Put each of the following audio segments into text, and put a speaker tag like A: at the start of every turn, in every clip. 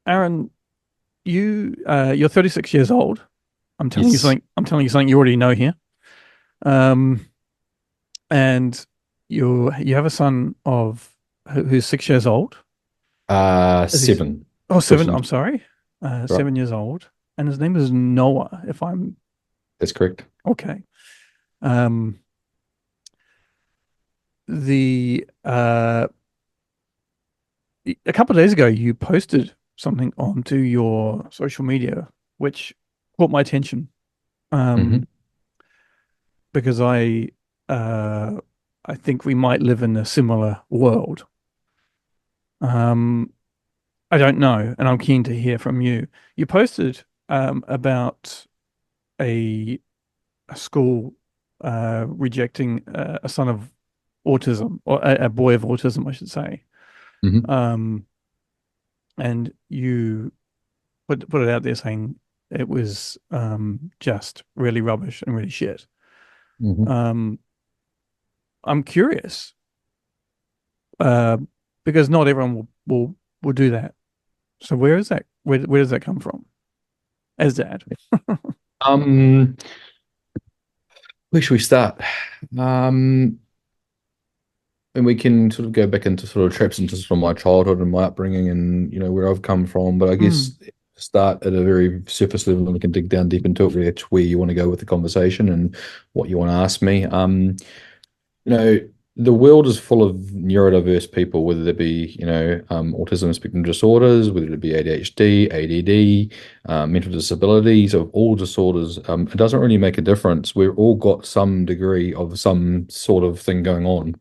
A: Aaron, you're 36 years old. I'm telling you
B: Yes,
A: something. I'm telling you something you already know here. Um, and you have a son who's 6 years old. Is he?
B: seven.
A: Oh, seven.
B: Pushing,
A: I'm sorry.
B: right?
A: 7 years old, and his name is Noah. If I'm
B: That's correct.
A: okay. Um, the a couple of days ago, you posted something onto your social media, which caught my attention.
B: Hmm.
A: Um, because uh I think we might live in a similar world. Um, I don't know, and I'm keen to hear from you. You posted about a a school rejecting a son of autism, or a boy of autism, I should say.
B: Hmm.
A: Um, and you put it out there saying it was just really rubbish and really shit.
B: Hmm.
A: Um, I'm curious uh, because not everyone will do that. So where is that? Where does that come from? As dad.
B: Um, where should we start? Um, and we can sort of go back into sort of traps into sort of my childhood and my upbringing and where I've come from. But I
A: Mm,
B: guess start at a very surface level and we can dig down deep into it. That's where you want to go with the conversation and what you want to ask me. You know, the world is full of neurodiverse people, whether they be, autism spectrum disorders, whether it be ADHD, ADD, mental disabilities, of all disorders. It doesn't really make a difference. We've all got some degree of some sort of thing going on.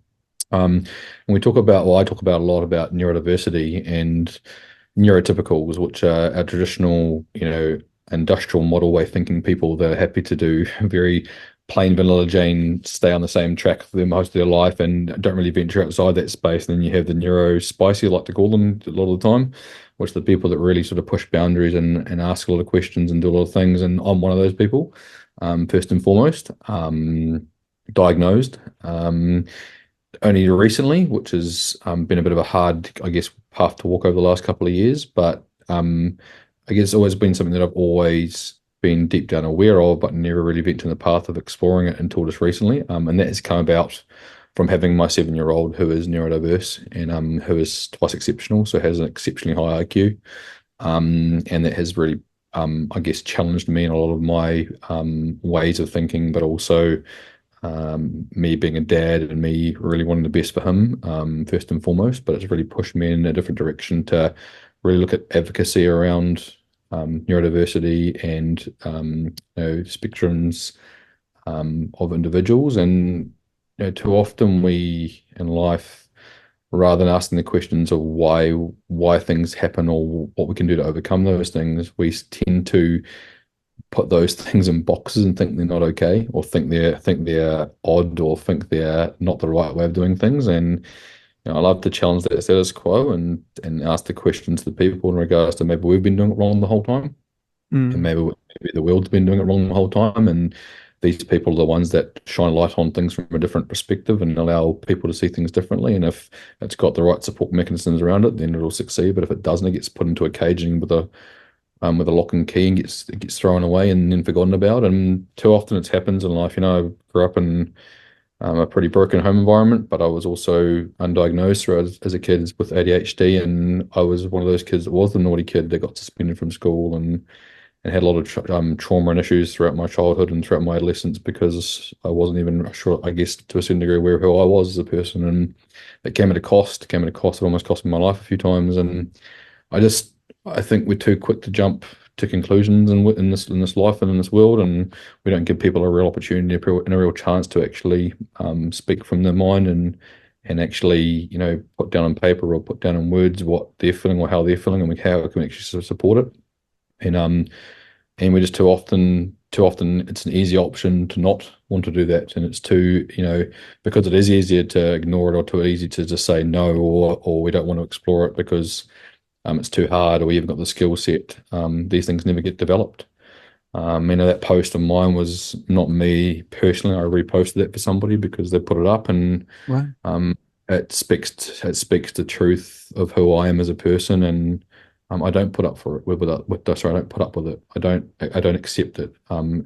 B: And we talk about, well, I talk about a lot about neurodiversity and neurotypicals, which are our traditional, industrial model way thinking people that are happy to do very plain vanilla Jane, stay on the same track for most of their life and don't really venture outside that space. And then you have the neuro spicy, I like to call them a lot of the time, which are the people that really sort of push boundaries and ask a lot of questions and do a lot of things. And I'm one of those people, first and foremost, diagnosed. Only recently, which has been a bit of a hard, I guess, path to walk over the last couple of years. But I guess it's always been something that I've always been deep down aware of, but never really ventured in the path of exploring it until just recently. And that has come about from having my 7-year-old who is neurodiverse and who is twice exceptional, so has an exceptionally high IQ. And that has really, I guess, challenged me in a lot of my ways of thinking, but also me being a dad and me really wanting the best for him, first and foremost. But it's really pushed me in a different direction to really look at advocacy around neurodiversity and spectrums of individuals. And too often we in life, rather than asking the questions of why things happen or what we can do to overcome those things, we tend to put those things in boxes and think they're not okay, or think they're odd, or think they're not the right way of doing things. And I love to challenge that status quo and ask the questions to people in regards to maybe we've been doing it wrong the whole time, and
A: mm,
B: maybe the world's been doing it wrong the whole time, and these people are the ones that shine light on things from a different perspective and allow people to see things differently. And if it's got the right support mechanisms around it, then it'll succeed. But if it doesn't, it gets put into a caging with a lock and key and gets thrown away and then forgotten about. And too often it happens in life. I grew up in a pretty broken home environment, but I was also undiagnosed through as a kid with ADHD, and I was one of those kids that was the naughty kid that got suspended from school and had a lot of trauma and issues throughout my childhood and throughout my adolescence because I wasn't even sure, I guess, to a certain degree, aware of who I was as a person. And it came at a cost. It came at a cost. It almost cost me my life a few times. And I just I think we're too quick to jump to conclusions in this life and in this world, and we don't give people a real opportunity and a real chance to actually speak from their mind and actually put down on paper or put down in words what they're feeling or how they're feeling, and how we can actually sort of support it. And we just too often it's an easy option to not want to do that, and it's too because it is easier to ignore it or too easy to just say no, or we don't want to explore it because it's too hard or we haven't got the skill set. These things never get developed. That post of mine was not me personally. I reposted that for somebody because they put it up, and
A: right.
B: um, it speaks the truth of who I am as a person, and I don't put up for it sorry, I don't put up with it. I don't accept it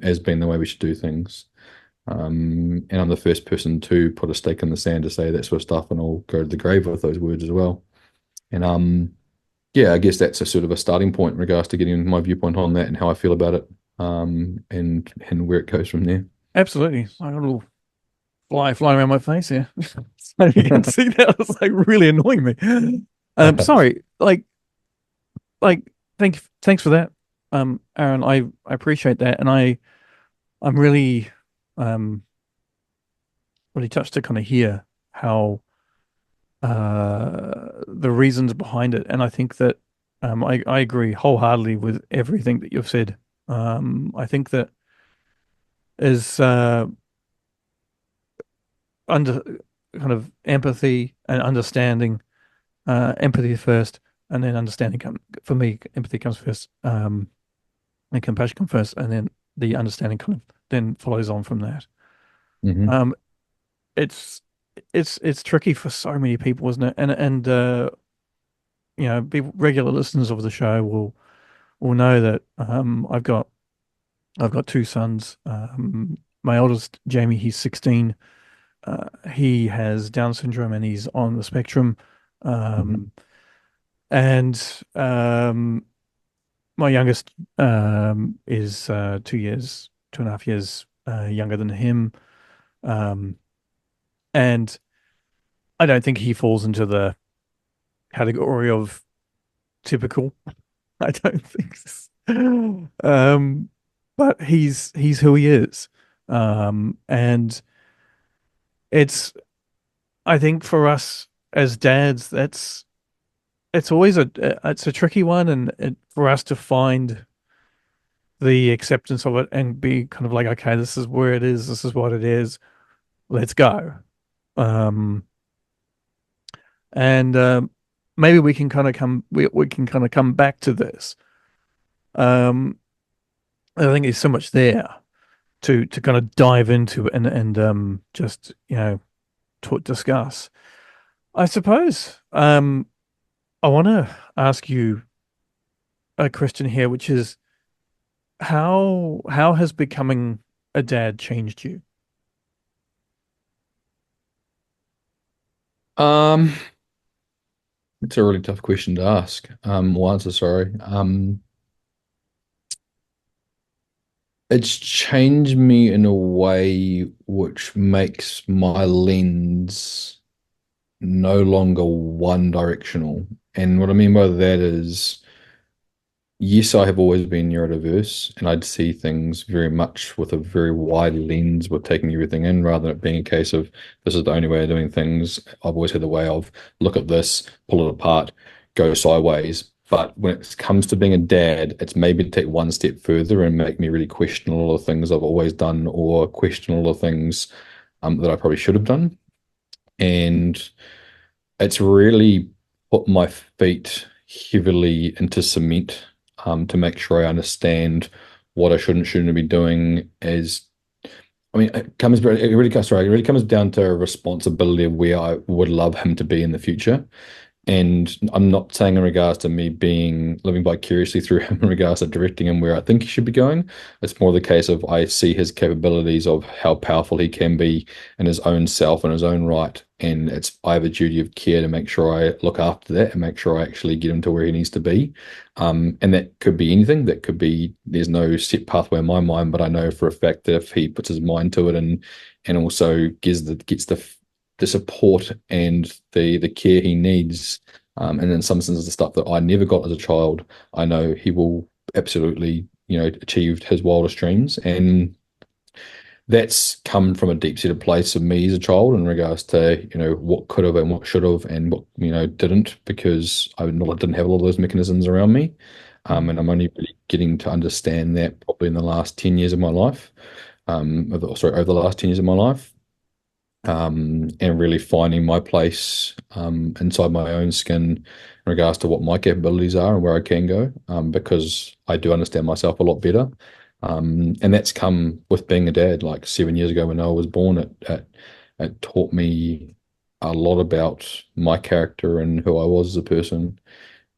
B: as being the way we should do things. And I'm the first person to put a stake in the sand to say that sort of stuff, and I'll go to the grave with those words as well. And yeah, I guess that's a sort of a starting point in regards to getting my viewpoint on that and how I feel about it, and where it goes from there.
A: Absolutely. I got a little fly flying around my face here. So you can see that it's like really annoying me. Sorry. Like, thanks for that, Aaron. I appreciate that, and I'm really, um, really touched to kind of hear how the reasons behind it, and I think that I agree wholeheartedly with everything that you've said. I think that is under kind of empathy and understanding, empathy first, and then understanding for me, empathy comes first, and compassion comes first, and then the understanding kind of then follows on from that.
B: Hmm.
A: Um, it's it's tricky for so many people, isn't it? And people, regular listeners of the show will know that I've got two sons. My oldest, Jamie, he's 16. He has Down syndrome and he's on the spectrum.
B: Hmm.
A: Um, and my youngest is 2 years, 2.5 years younger than him. Um, and I don't think he falls into the category of typical. I don't think so. But he's who he is. And it's I think for us as dads, it's always it's a tricky one, and for us to find the acceptance of it and be kind of like, okay, this is where it is, this is what it is, let's go. Um, and maybe we can kind of come back to this. Um, I think there's so much there to kind of dive into and just discuss. I suppose I want to ask you a question here, which is how has becoming a dad changed you?
B: Um, it's a really tough question to ask. Or answer, sorry. It's changed me in a way which makes my lens no longer one directional. And what I mean by that is, yes, I have always been neurodiverse, and I'd see things very much with a very wide lens, with taking everything in rather than it being a case of this is the only way of doing things. I've always had the way of look at this, pull it apart, go sideways. But when it comes to being a dad, it's maybe to take one step further and make me really question all the things I've always done, or question all the things that I probably should have done. And it's really put my feet heavily into cement, to make sure I understand what I shouldn't be doing. As I mean, it really comes down to a responsibility of where I would love him to be in the future. And I'm not saying in regards to me being living vicariously through him in regards to directing him where I think he should be going. It's more the case of I see his capabilities of how powerful he can be in his own self and his own right. And I have a duty of care to make sure I look after that and make sure I actually get him to where he needs to be. And that could be anything. That could be there's no set pathway in my mind, but I know for a fact that if he puts his mind to it and also gets the support and the care he needs. And in some sense, the stuff that I never got as a child, I know he will absolutely, achieve his wildest dreams. And that's come from a deep-seated place of me as a child in regards to, what could have and what should have and what, didn't, because didn't have a lot of those mechanisms around me. And I'm only really getting to understand that probably in the last 10 years of my life. Over the last 10 years of my life, and really finding my place inside my own skin in regards to what my capabilities are and where I can go, because I do understand myself a lot better. And that's come with being a dad. Like 7 years ago when I was born, it taught me a lot about my character and who I was as a person.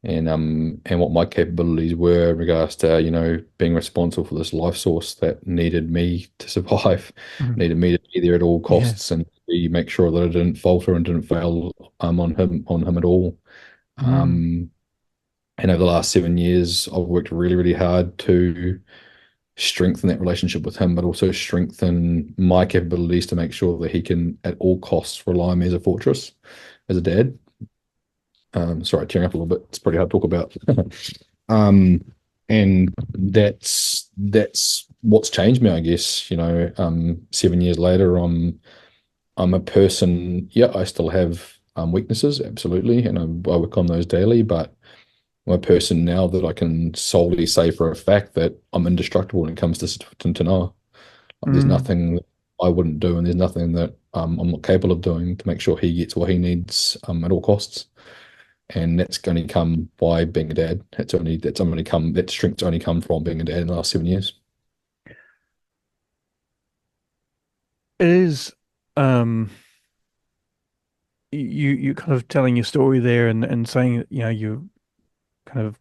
B: and what my capabilities were in regards to, being responsible for this life source that needed me to survive,
A: Mm.
B: needed me to be there at all
A: Yeah.
B: costs, and make sure that I didn't falter and didn't fail on him at all.
A: Mm.
B: Um, and over the last 7 years, I've worked really, really hard to strengthen that relationship with him, but also strengthen my capabilities to make sure that he can, at all costs, rely on me as a fortress, as a dad. Sorry, tearing up a little bit. It's pretty hard to talk about. Um, and that's what's changed me, I guess. 7 years later, I'm a person. Yeah, I still have weaknesses, absolutely, and I work on those daily. But I'm a person now that I can solely say for a fact that I'm indestructible when it comes to Noah. Like, there's
A: Mm.
B: nothing that I wouldn't do, and there's nothing that I'm not capable of doing to make sure he gets what he needs at all costs. And that's going to come by being a dad. That strength's only come from being a dad in the last 7 years.
A: It is you kind of telling your story there and saying that, you kind of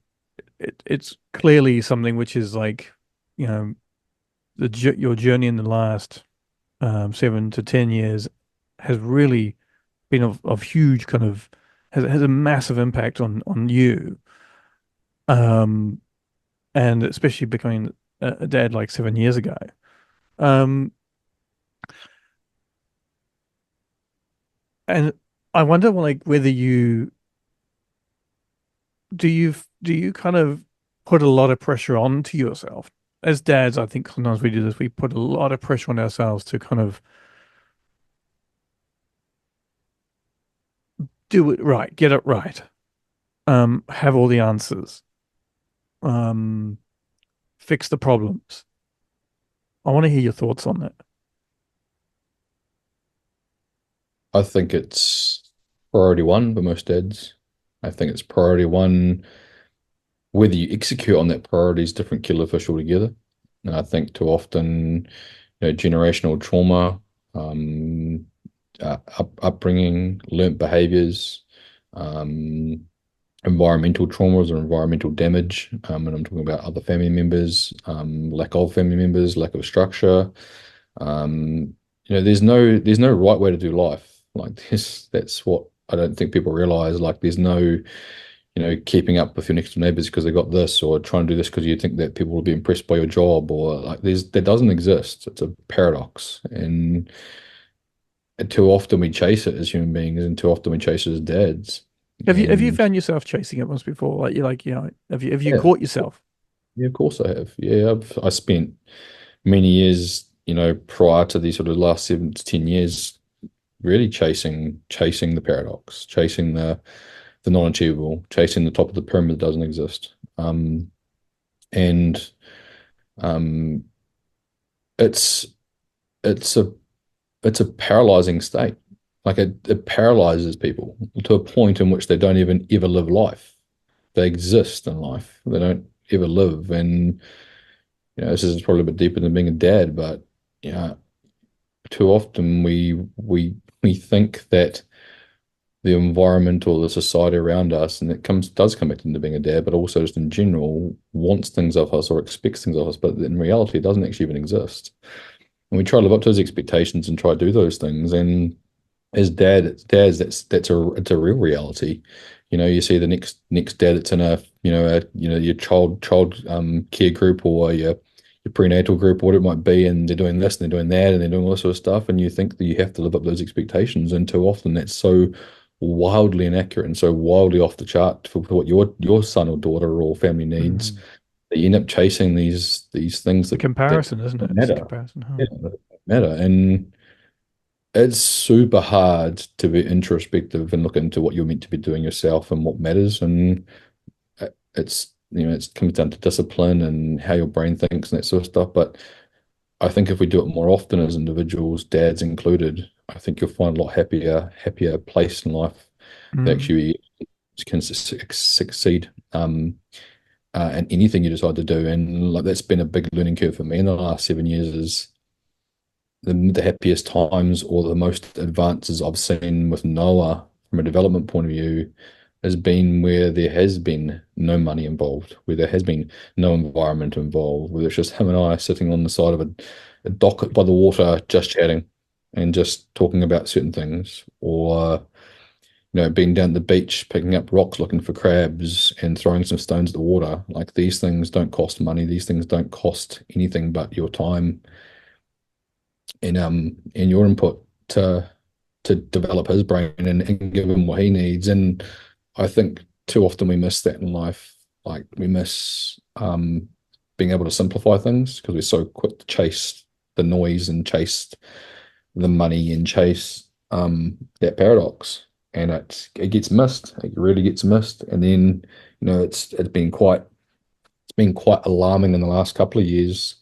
A: it's clearly something which is like, you know, your journey in the last 7 to 10 years has really been of huge kind of has a massive impact on you. Um and especially becoming a dad like 7 years ago. Um and I wonder, like, whether do you kind of put a lot of pressure onto yourself? As dads, I think sometimes we do this. We put a lot of pressure on ourselves to kind of do it right, get it right, have all the answers, um, fix the problems. I want to hear your thoughts on that.
B: I think it's priority one for most dads. I think it's priority one. Whether you execute on that priority is different kettle of fish altogether. And I think too often, generational trauma, um, upbringing, learnt behaviors, um, environmental traumas or environmental damage, and I'm talking about other family members, lack of family members, lack of structure. There's no right way to do life. Like this, that's what I don't think people realize. Like there's no, keeping up with your next door neighbors because they got this, or trying to do this because you think that people will be impressed by your job, or like that doesn't exist. It's a paradox, and too often we chase it as human beings, and too often we chase it as dads.
A: Have you
B: And
A: found yourself chasing it once before? Like, you're like, have you
B: yeah,
A: caught yourself?
B: yeah, of course I have. Yeah, I spent many years, prior to these sort of last 7 to 10 years, really chasing the paradox, chasing the non-achievable, chasing the top of the pyramid that doesn't exist. And um, it's it's a it's a paralyzing state. Like it paralyzes people to a point in which they don't even ever live life. They exist in life. They don't ever live. And this is probably a bit deeper than being a dad, but yeah, too often we think that the environment or the society around us, and it does come back into being a dad, but also just in general, wants things of us or expects things of us, but in reality, it doesn't actually even exist. And we try to live up to those expectations and try to do those things. And as dads, it's a real reality. You see the next dad that's in your child care group, or your prenatal group, or what it might be, and they're doing this and they're doing that and they're doing all this sort of stuff, and you think that you have to live up to those expectations, and too often that's so wildly inaccurate and so wildly off the chart for what your son or daughter or family needs,
A: Mm.
B: that you end up chasing these things
A: The
B: that
A: comparison, isn't it?
B: don't
A: It's the
B: matter.
A: comparison, huh?
B: Yeah, that don't matter. And it's super hard to be introspective and look into what you're meant to be doing yourself and what matters. And it comes down to discipline and how your brain thinks and that sort of stuff. But I think if we do it more often as individuals, dads included, I think you'll find a lot happier place in life that
A: Mm.
B: actually can succeed in anything you decide to do. And like that's been a big learning curve for me in the last 7 years. Is the happiest times or the most advances I've seen with Noah from a development point of view has been where there has been no money involved, where there has been no environment involved, where it's just him and I sitting on the side of a dock by the water, just chatting and just talking about certain things, or being down the beach, picking up rocks, looking for crabs, and throwing some stones at the water. Like these things don't cost money. These things don't cost anything but your time and your input to develop his brain and give him what he needs. And I think too often we miss that in life. Like we miss being able to simplify things because we're so quick to chase the noise and chase the money and chase that paradox. And it gets missed. It really gets missed. And then, it's been quite alarming in the last couple of years.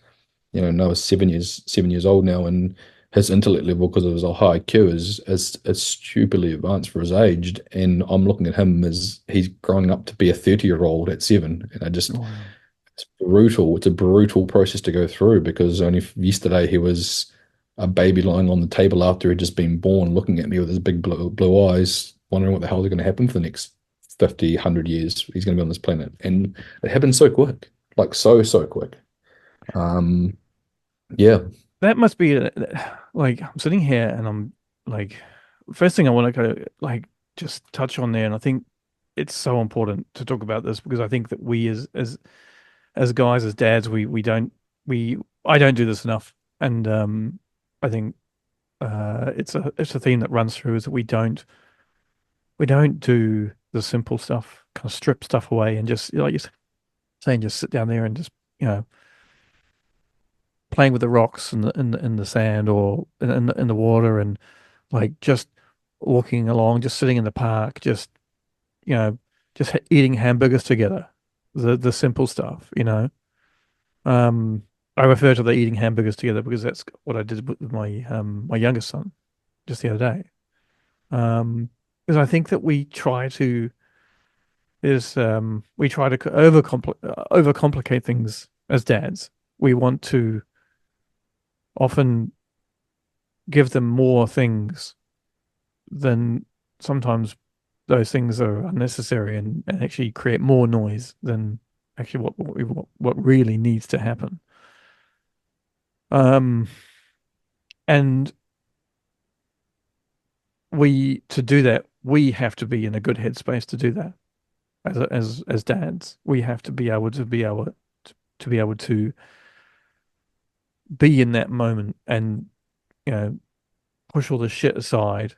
B: Noah's 7 years old now, and his intellect level, because of his high IQ, is stupidly advanced for his age. And I'm looking at him as he's growing up to be a 30-year-old at 7. And
A: Wow.
B: it's brutal. It's a brutal process to go through because only yesterday he was a baby lying on the table after he'd just been born, looking at me with his big blue eyes, wondering what the hell is going to happen for the next 50, 100 years he's going to be on this planet. And it happened so quick, like so quick. Um, yeah,
A: That must be like I'm sitting here and I'm like, first thing I want to kind of like just touch on there, and I think it's so important to talk about this because I think that we as guys, as dads, we don't we I don't do this enough, and I think it's a theme that runs through is that we don't do the simple stuff, kind of strip stuff away and just like you're saying, just sit down there and just you know playing with the rocks and the sand or in the water and like just walking along, just sitting in the park, just you know, just eating hamburgers together. The simple stuff, you know. Um, I refer to the eating hamburgers together because that's what I did with my youngest son just the other day. Because I think that we try to overcomplicate things as dads. We want to often give them more things than sometimes those things are unnecessary and actually create more noise than actually what really needs to happen. Um, and we to do that, we have to be in a good headspace to do that. As dads, we have to be able to be in that moment and you know push all the shit aside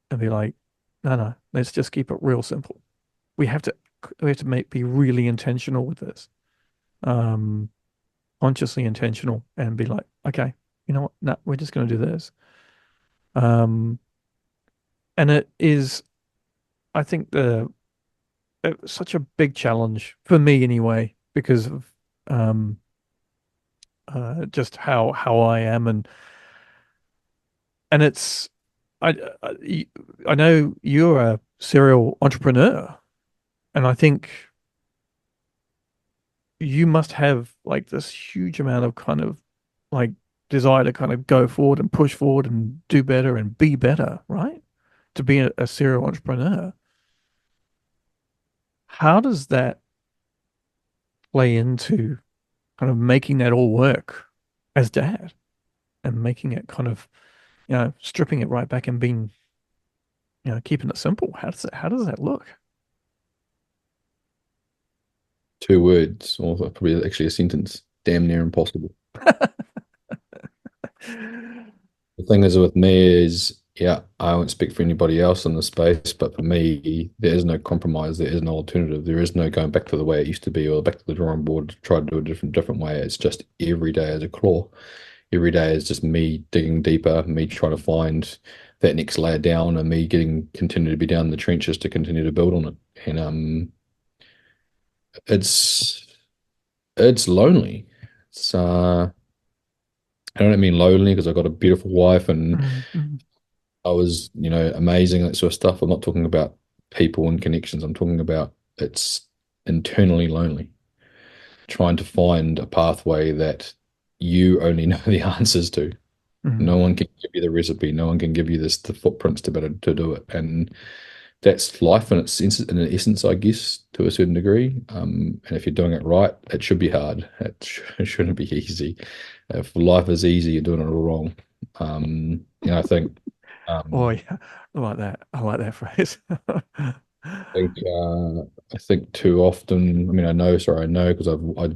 A: and be like, no, let's just keep it real simple. We have to be really intentional with this, um, consciously intentional, and be like, okay, you know what? No, we're just going to do this. Um, and it is, I think, such a big challenge for me anyway because of um, just how I am and it's I I know you're a serial entrepreneur, and I think you must have like this huge amount of kind of like desire to kind of go forward and push forward and do better and be better, right? To be a serial entrepreneur. How does that play into kind of making that all work as dad and making it kind of, stripping it right back and being, keeping it simple? How does that look?
B: 2 words, or probably actually a sentence. Damn near impossible. The thing is with me is, yeah, I won't speak for anybody else in the space, but for me, there is no compromise. There is no alternative. There is no going back to the way it used to be or back to the drawing board to try to do a different way. It's just every day as a claw. Every day is just me digging deeper, me trying to find that next layer down, and me getting continue to be down in the trenches to continue to build on it. And it's it's lonely. It's I don't mean lonely because I've got a beautiful wife and
A: Mm,
B: I was, amazing, that sort of stuff. I'm not talking about people and connections. I'm talking about it's internally lonely, trying to find a pathway that you only know the answers to. No
A: mm,
B: one can give you the recipe. No one can give you the footprints to better to do it. And that's life in its essence, I guess, to a certain degree. And if you're doing it right, it should be hard. It shouldn't be easy. If life is easy, you're doing it all wrong. I think
A: Oh
B: um,
A: yeah, I like that. I like that phrase.
B: think I think too often. I mean, I know because I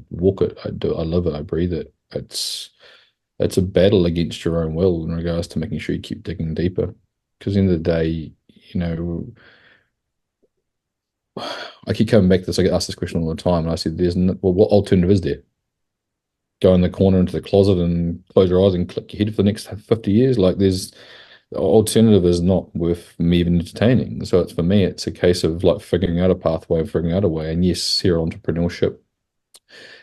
B: walk it, I live it, I breathe it. It's a battle against your own will in regards to making sure you keep digging deeper. Because in the end of the day, you know, I keep coming back to this. I get asked this question all the time, and I said, "There's no, well, what alternative is there? Go in the corner into the closet and close your eyes and click your head for the next 50 years? Like, there's the alternative is not worth me even entertaining. So it's for me, it's a case of like figuring out a pathway and figuring out a way. And yes, serial entrepreneurship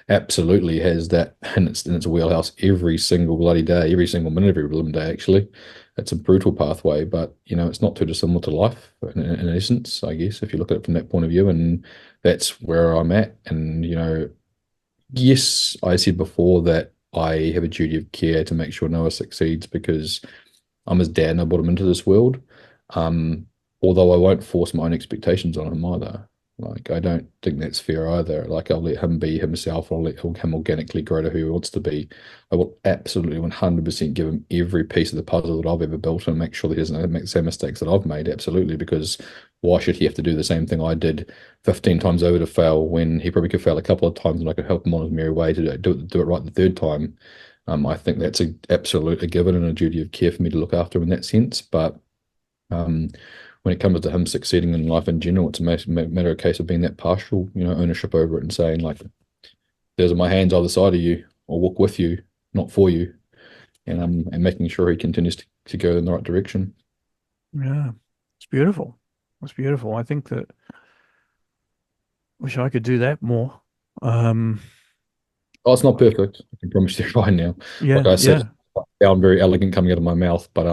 B: absolutely has that in its wheelhouse every single bloody day, every single minute, every blooming day, actually. It's a brutal pathway, but it's not too dissimilar to life in essence, I guess, if you look at it from that point of view. And that's where I'm at. And, yes, I said before that I have a duty of care to make sure Noah succeeds because I'm his dad and I brought him into this world. Um, Although I won't force my own expectations on him either. Like, I don't think that's fair either. Like, I'll let him be himself. I'll let him organically grow to who he wants to be. I will absolutely 100% give him every piece of the puzzle that I've ever built and make sure that he doesn't make the same mistakes that I've made. Absolutely. Because why should he have to do the same thing I did 15 times over to fail when he probably could fail a couple of times and I could help him on his merry way to do it right the third time? I think that's a absolute a given and a duty of care for me to look after him in that sense. But um, when it comes to him succeeding in life in general, it's a matter of case of being that partial, ownership over it and saying like, "There's my hands either side of you. I'll walk with you, not for you," and making sure he continues to go in the right direction.
A: Yeah, it's beautiful. It's beautiful. I think that wish I could do that more. Um,
B: Oh, it's not
A: like
B: perfect. I can promise you right now. Like
A: yeah,
B: I said,
A: yeah.
B: it sound very elegant coming out of my mouth, but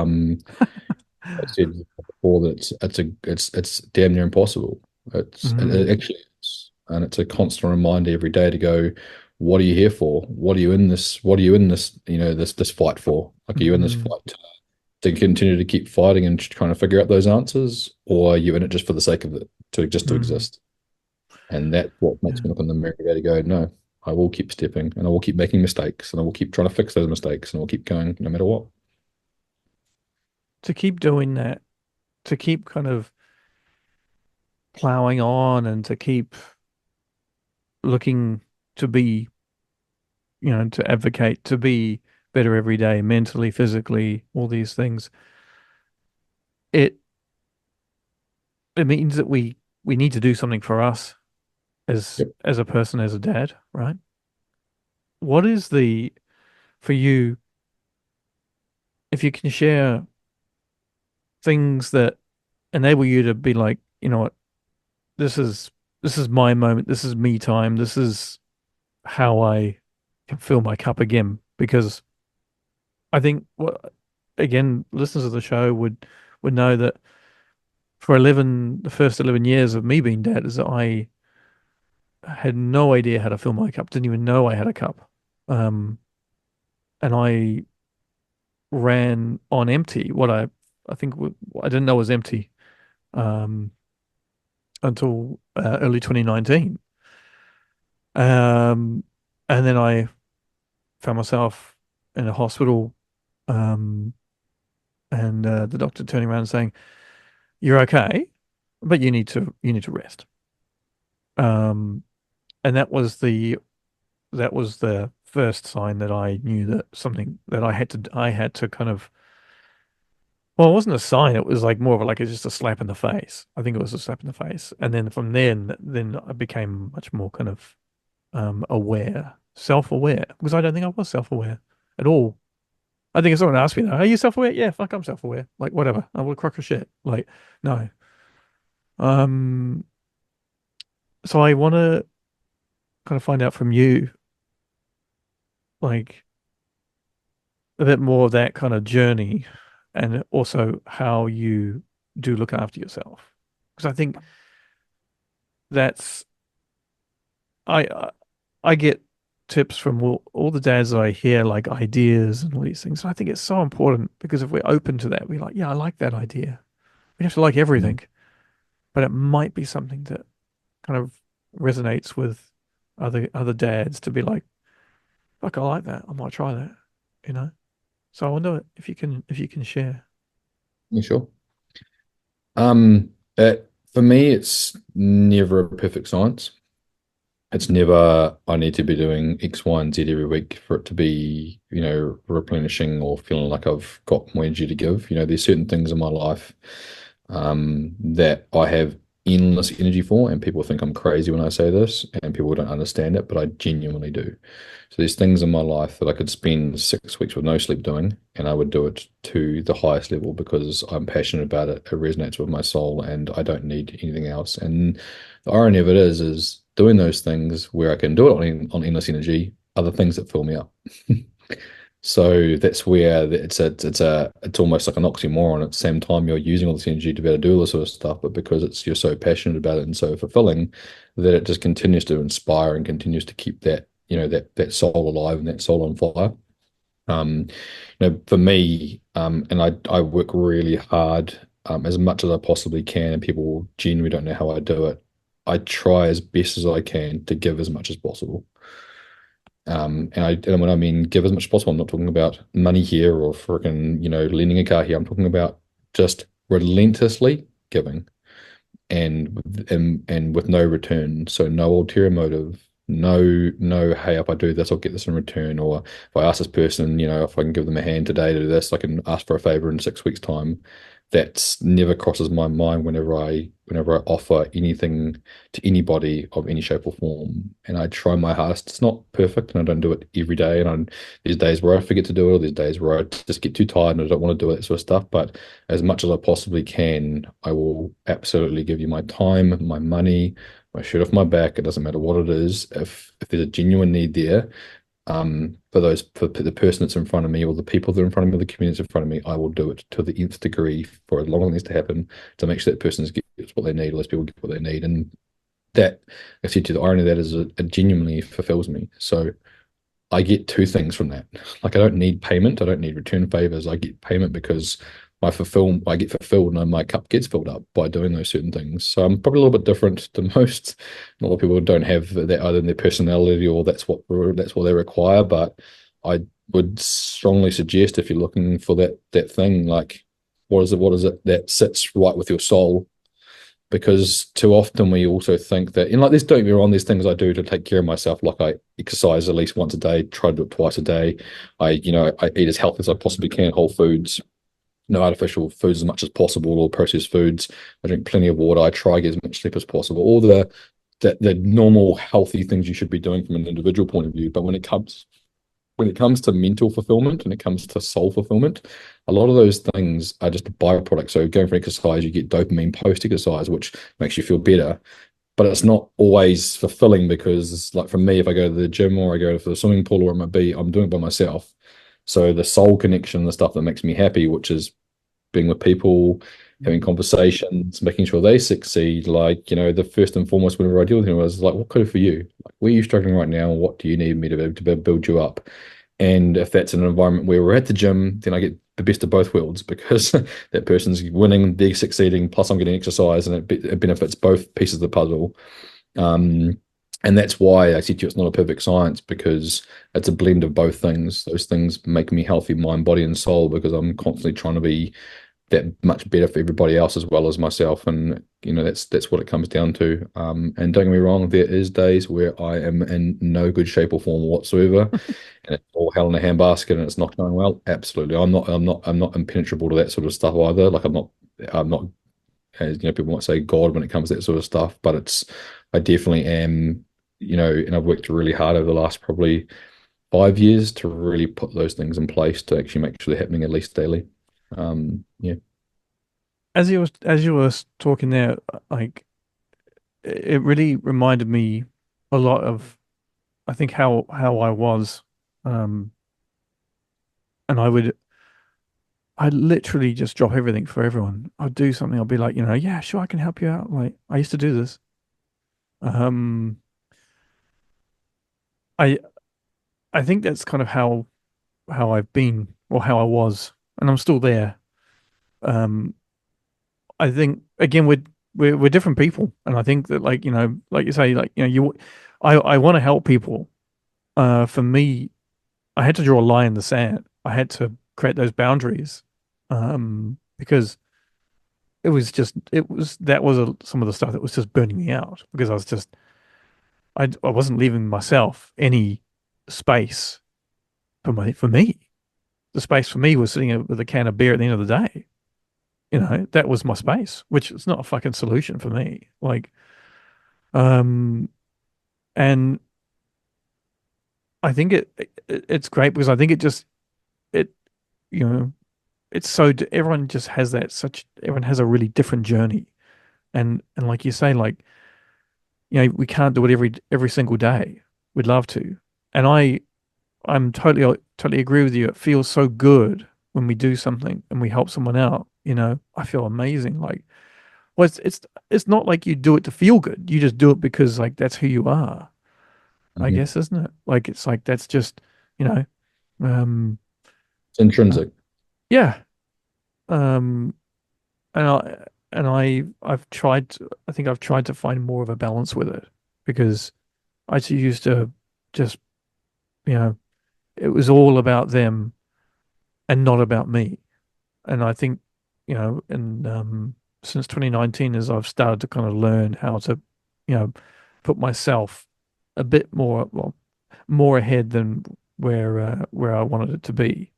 B: I said before that it's damn near impossible. It
A: Mm,
B: actually is, and it's a constant reminder every day to go, what are you here for? What are you in this? What are you in this? This fight for? Like, are you in this
A: mm,
B: fight to continue to keep fighting and trying to figure out those answers, or are you in it just for the sake of it, to
A: mm.
B: exist? And that's what makes
A: Yeah.
B: me look on the mirror every day to go, no, I will keep stepping, and I will keep making mistakes, and I will keep trying to fix those mistakes, and I will keep going no matter what.
A: To keep doing that, to keep kind of plowing on and to keep looking to be, to advocate, to be better every day, mentally, physically, all these things. It it means that we need to do something for us
B: Yep.
A: as a person, as a dad, right? What is the for you, if you can share things that enable you to be like, you know what, this is this is my moment, this is me time, this is how I can fill my cup again. Because I think what again, listeners of the show would know that for the first 11 years of me being dad is that I had no idea how to fill my cup, didn't even know I had a cup. Um, and I ran on empty. I think I didn't know was empty um, until early 2019. Um, and then I found myself in a hospital, um, and the doctor turning around and saying, "You're okay, but you need to rest." Um, and that was the first sign that I knew that something that I had to kind of, well, it wasn't a sign. It was like more of a, like it's just a slap in the face. I think it was a slap in the face. And then from then I became much more kind of aware, self-aware, because I don't think I was self-aware at all. I think if someone asked me that, are you self-aware? Yeah, fuck, I'm self-aware. Like whatever. I will a crock of shit. Like no. Um, so I want to kind of find out from you, like a bit more of that kind of journey, and also how you do look after yourself. Because I think that's I I get tips from all the dads that I hear, like ideas and all these things. And I think it's so important because if we're open to that, we're like, yeah, I like that idea. We have to like
B: Mm.
A: everything. but it might be something that kind of resonates with other dads to be like, fuck, I like that. I might try that, you know? So I wonder if you can share.
B: Yeah, sure. Um, for me, it's never a perfect science. It's never, I need to be doing X, Y, and Z every week for it to be, replenishing or feeling like I've got more energy to give. There's certain things in my life that I have endless energy for, and people think I'm crazy when I say this, and people don't understand it, but I genuinely do. So there's things in my life that I could spend 6 weeks with no sleep doing, and I would do it to the highest level because I'm passionate about it. It resonates with my soul, and I don't need anything else. And the irony of it is doing those things where I can do it on endless energy are the things that fill me up. So that's where it's almost like an oxymoron. At the same time, you're using all this energy to be able to do all this sort of stuff, but because you're so passionate about it and so fulfilling, that it just continues to inspire and continues to keep that soul alive and that soul on fire. Um, for me, and I work really hard, as much as I possibly can, and people genuinely don't know how I do it. I try as best as I can to give as much as possible. And when I mean give as much as possible, I'm not talking about money here or freaking, lending a car here. I'm talking about just relentlessly giving and with no return. So no ulterior motive, no, hey, if I do this, I'll get this in return. Or if I ask this person, if I can give them a hand today to do this, I can ask for a favor in 6 weeks' time. That's never crosses my mind whenever I offer anything to anybody of any shape or form. And I try my hardest. It's not perfect, and I don't do it every day. There's days where I forget to do it, or there's days where I just get too tired and I don't want to do it, that sort of stuff. But as much as I possibly can, I will absolutely give you my time, my money, my shirt off my back. It doesn't matter what it is. If there's a genuine need there, for the person that's in front of me or the people that are in front of me, the communities in front of me, I will do it to the nth degree for as long as it needs to happen to make sure that person gets what they need, or those people get what they need. And that, I said to you, the irony of that is it genuinely fulfills me. So I get two things from that. Like I don't need payment, I don't need return favors. I get payment because I get fulfilled and my cup gets filled up by doing those certain things. So I'm probably a little bit different to most. A lot of people don't have that either in their personality or that's what they require. But I would strongly suggest if you're looking for that thing, like what is it that sits right with your soul, because too often we also think that, like this, don't get me wrong, there's things I do to take care of myself, like I exercise at least once a day, try to do it twice a day. I eat as healthy as I possibly can, whole foods, no artificial foods as much as possible, or processed foods. I drink plenty of water. I try to get as much sleep as possible. All the normal healthy things you should be doing from an individual point of view. But when it comes to mental fulfillment and it comes to soul fulfillment, a lot of those things are just a byproduct. So going for exercise, you get dopamine post exercise, which makes you feel better. But it's not always fulfilling because, like for me, if I go to the gym or I go to the swimming pool or I'm I'm doing it by myself. So the soul connection, the stuff that makes me happy, which is being with people, having conversations, making sure they succeed. Like, the first and foremost, whenever I deal with them, I was like, what could I do for you? Like, where are you struggling right now? What do you need me to build you up? And if that's an environment where we're at the gym, then I get the best of both worlds because that person's winning, they're succeeding, plus I'm getting exercise, and it benefits both pieces of the puzzle. Um, and that's why I said to you it's not a perfect science, because it's a blend of both things. Those things make me healthy, mind, body, and soul, because I'm constantly trying to be that much better for everybody else as well as myself. And that's what it comes down to. And don't get me wrong, there is days where I am in no good shape or form whatsoever, and it's all hell in a handbasket and it's not going well. Absolutely, I'm not impenetrable to that sort of stuff either. Like I'm not, as people might say, God when it comes to that sort of stuff. But I definitely am, and I've worked really hard over the last probably 5 years to really put those things in place to actually make sure they're happening at least daily. Yeah.
A: As you were talking there, like it really reminded me a lot of I think how I was, um, and I'd literally just drop everything for everyone. I'd do something. I'd be like, yeah, sure, I can help you out. Like I used to do this. Um, I I think that's kind of how I've been or how I was, and I'm still there. Um, I think again, we're different people, and I think that like you say, I want to help people. For me, I had to draw a line in the sand. I had to create those boundaries, because it was that was some of the stuff that was just burning me out because I wasn't leaving myself any space for me. The space for me was sitting with a can of beer at the end of the day. That was my space, which is not a fucking solution for me. Um, and I think it's great because I think it, you know, it's everyone just has everyone has a really different journey. And like you say, we can't do it every single day. We'd love to. And I'm totally agree with you. It feels so good when we do something and we help someone out. I feel amazing. Well, it's not like you do it to feel good. You just do it because that's who you are, I
B: Mhm.
A: guess, isn't it? It's that's just, you know, um,
B: It's
A: uh,
B: intrinsic.
A: yeah. Um, and I've tried I think I've tried to find more of a balance with it because used to just, you know, it was all about them and not about me. And I think, and since 2019, as I've started to kind of learn how to, you know, put myself a bit more ahead than where I wanted it to be.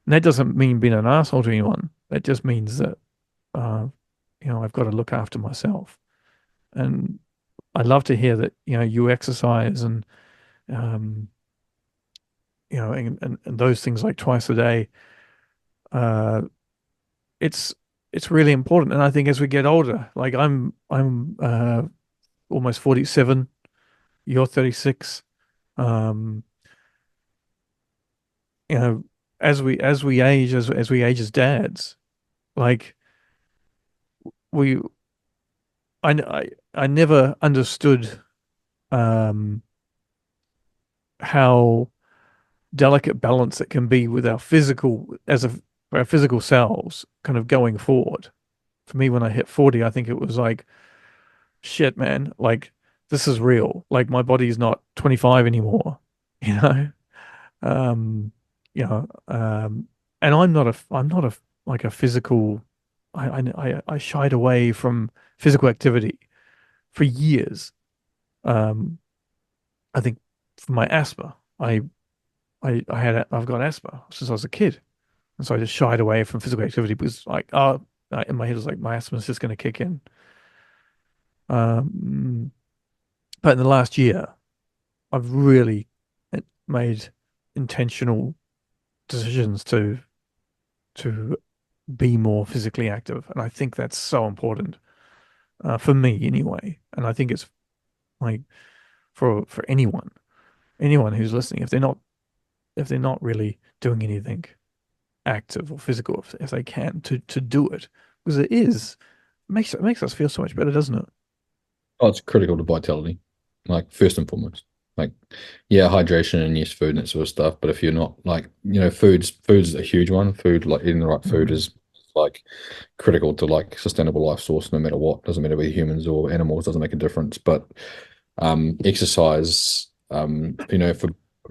A: And that doesn't mean being an asshole to anyone. That just means that, uh, I've got to look after myself. And I love to hear that, you exercise and, um, and those things like twice a day. Uh, it's it's really important. And I think as we get older, like I'm almost 47, you're 36. Um, you know, as we age as dads, like we I I never understood um how delicate balance it can be with our our physical selves kind of going forward. For me, when I hit 40, I think it was like, shit, man, this is real. Like my body's not 25 anymore, you know? Um, you know, and I'm not like a physical, I shied away from physical activity for years. Um, I think for my asthma, I've got asthma since I was a kid. And so I just shied away from physical activity because in my head it was like my asthma's just going to kick in. Um, but in the last year, I've really made intentional decisions to be more physically active, and I think that's so important for me anyway. And I think it's like for anyone who's listening, if they're not really doing anything active or physical, if they can to do it, because it makes us feel so much better, doesn't it?
B: Oh, it's critical to vitality, like first and foremost. Like, yeah, hydration and yes, food and that sort of stuff. But if you're not like, food's a huge one. Food, like eating the right food
A: Mm.
B: is like critical to like sustainable life source, no matter what. Doesn't matter whether humans or animals, doesn't make a difference. But exercise, for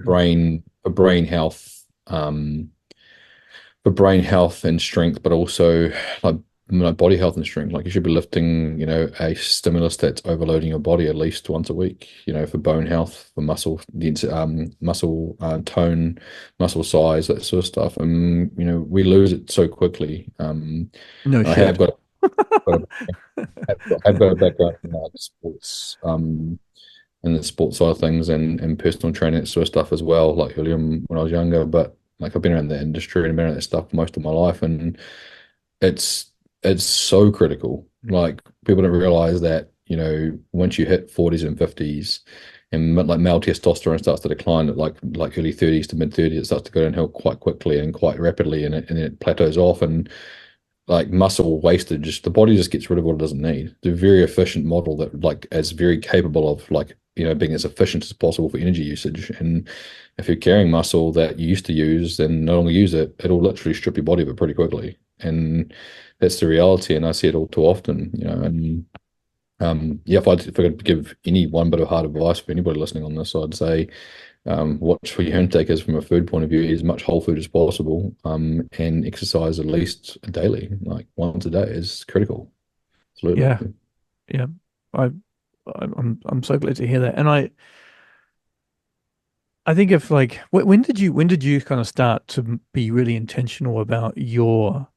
B: brain health, for brain health and strength, but also like body health and strength. Like you should be lifting, a stimulus that's overloading your body at least once a week. For bone health, for muscle tone, muscle size, that sort of stuff. And we lose it so quickly.
A: No
B: I have
A: shit.
B: got a, I've got a background in sports, and the sports side of things and personal training, that sort of stuff as well, like earlier when I was younger. But like I've been around the industry and been around that stuff most of my life, and it's it's so critical. Like people don't realize that, once you hit 40s and 50s and like male testosterone starts to decline at like early 30s to mid 30s, it starts to go downhill quite quickly and quite rapidly, and it plateaus off, and like muscle wastage, the body just gets rid of what it doesn't need. It's a very efficient model that like is very capable of like, being as efficient as possible for energy usage. And if you're carrying muscle that you used to use and no longer use it, it'll literally strip your body of it pretty quickly. and that's the reality. And I see it all too often, and yeah, if I could give any one bit of hard advice for anybody listening on this, I'd say watch for your intake is from a food point of view, eat as much whole food as possible, and exercise at least daily, like once a day is critical.
A: Yeah,
B: Absolutely.
A: yeah. I, I'm so glad to hear that. And I think if like when did you kind of start to be really intentional about your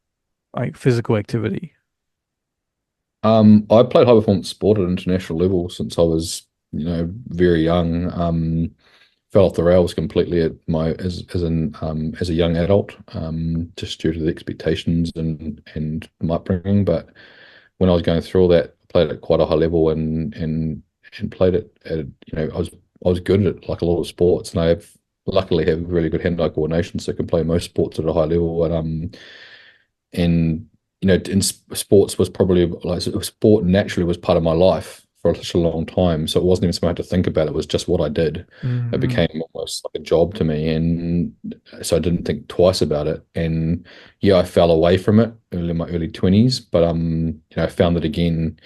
A: like physical activity?
B: I played high performance sport at international level since I was, very young. Fell off the rails completely at my as a young adult, just due to the expectations and my upbringing. But when I was going through all that, I played at quite a high level and played it at I was good at like a lot of sports, and I luckily have really good hand-eye coordination, so I can play most sports at a high level. And in sports was probably like sport naturally was part of my life for such a long time, so it wasn't even something I had to think about. It was just what I did. It
A: Mm-hmm.
B: became almost like a job to me, and so I didn't think twice about it. And yeah, I fell away from it in my early 20s, but I found it again,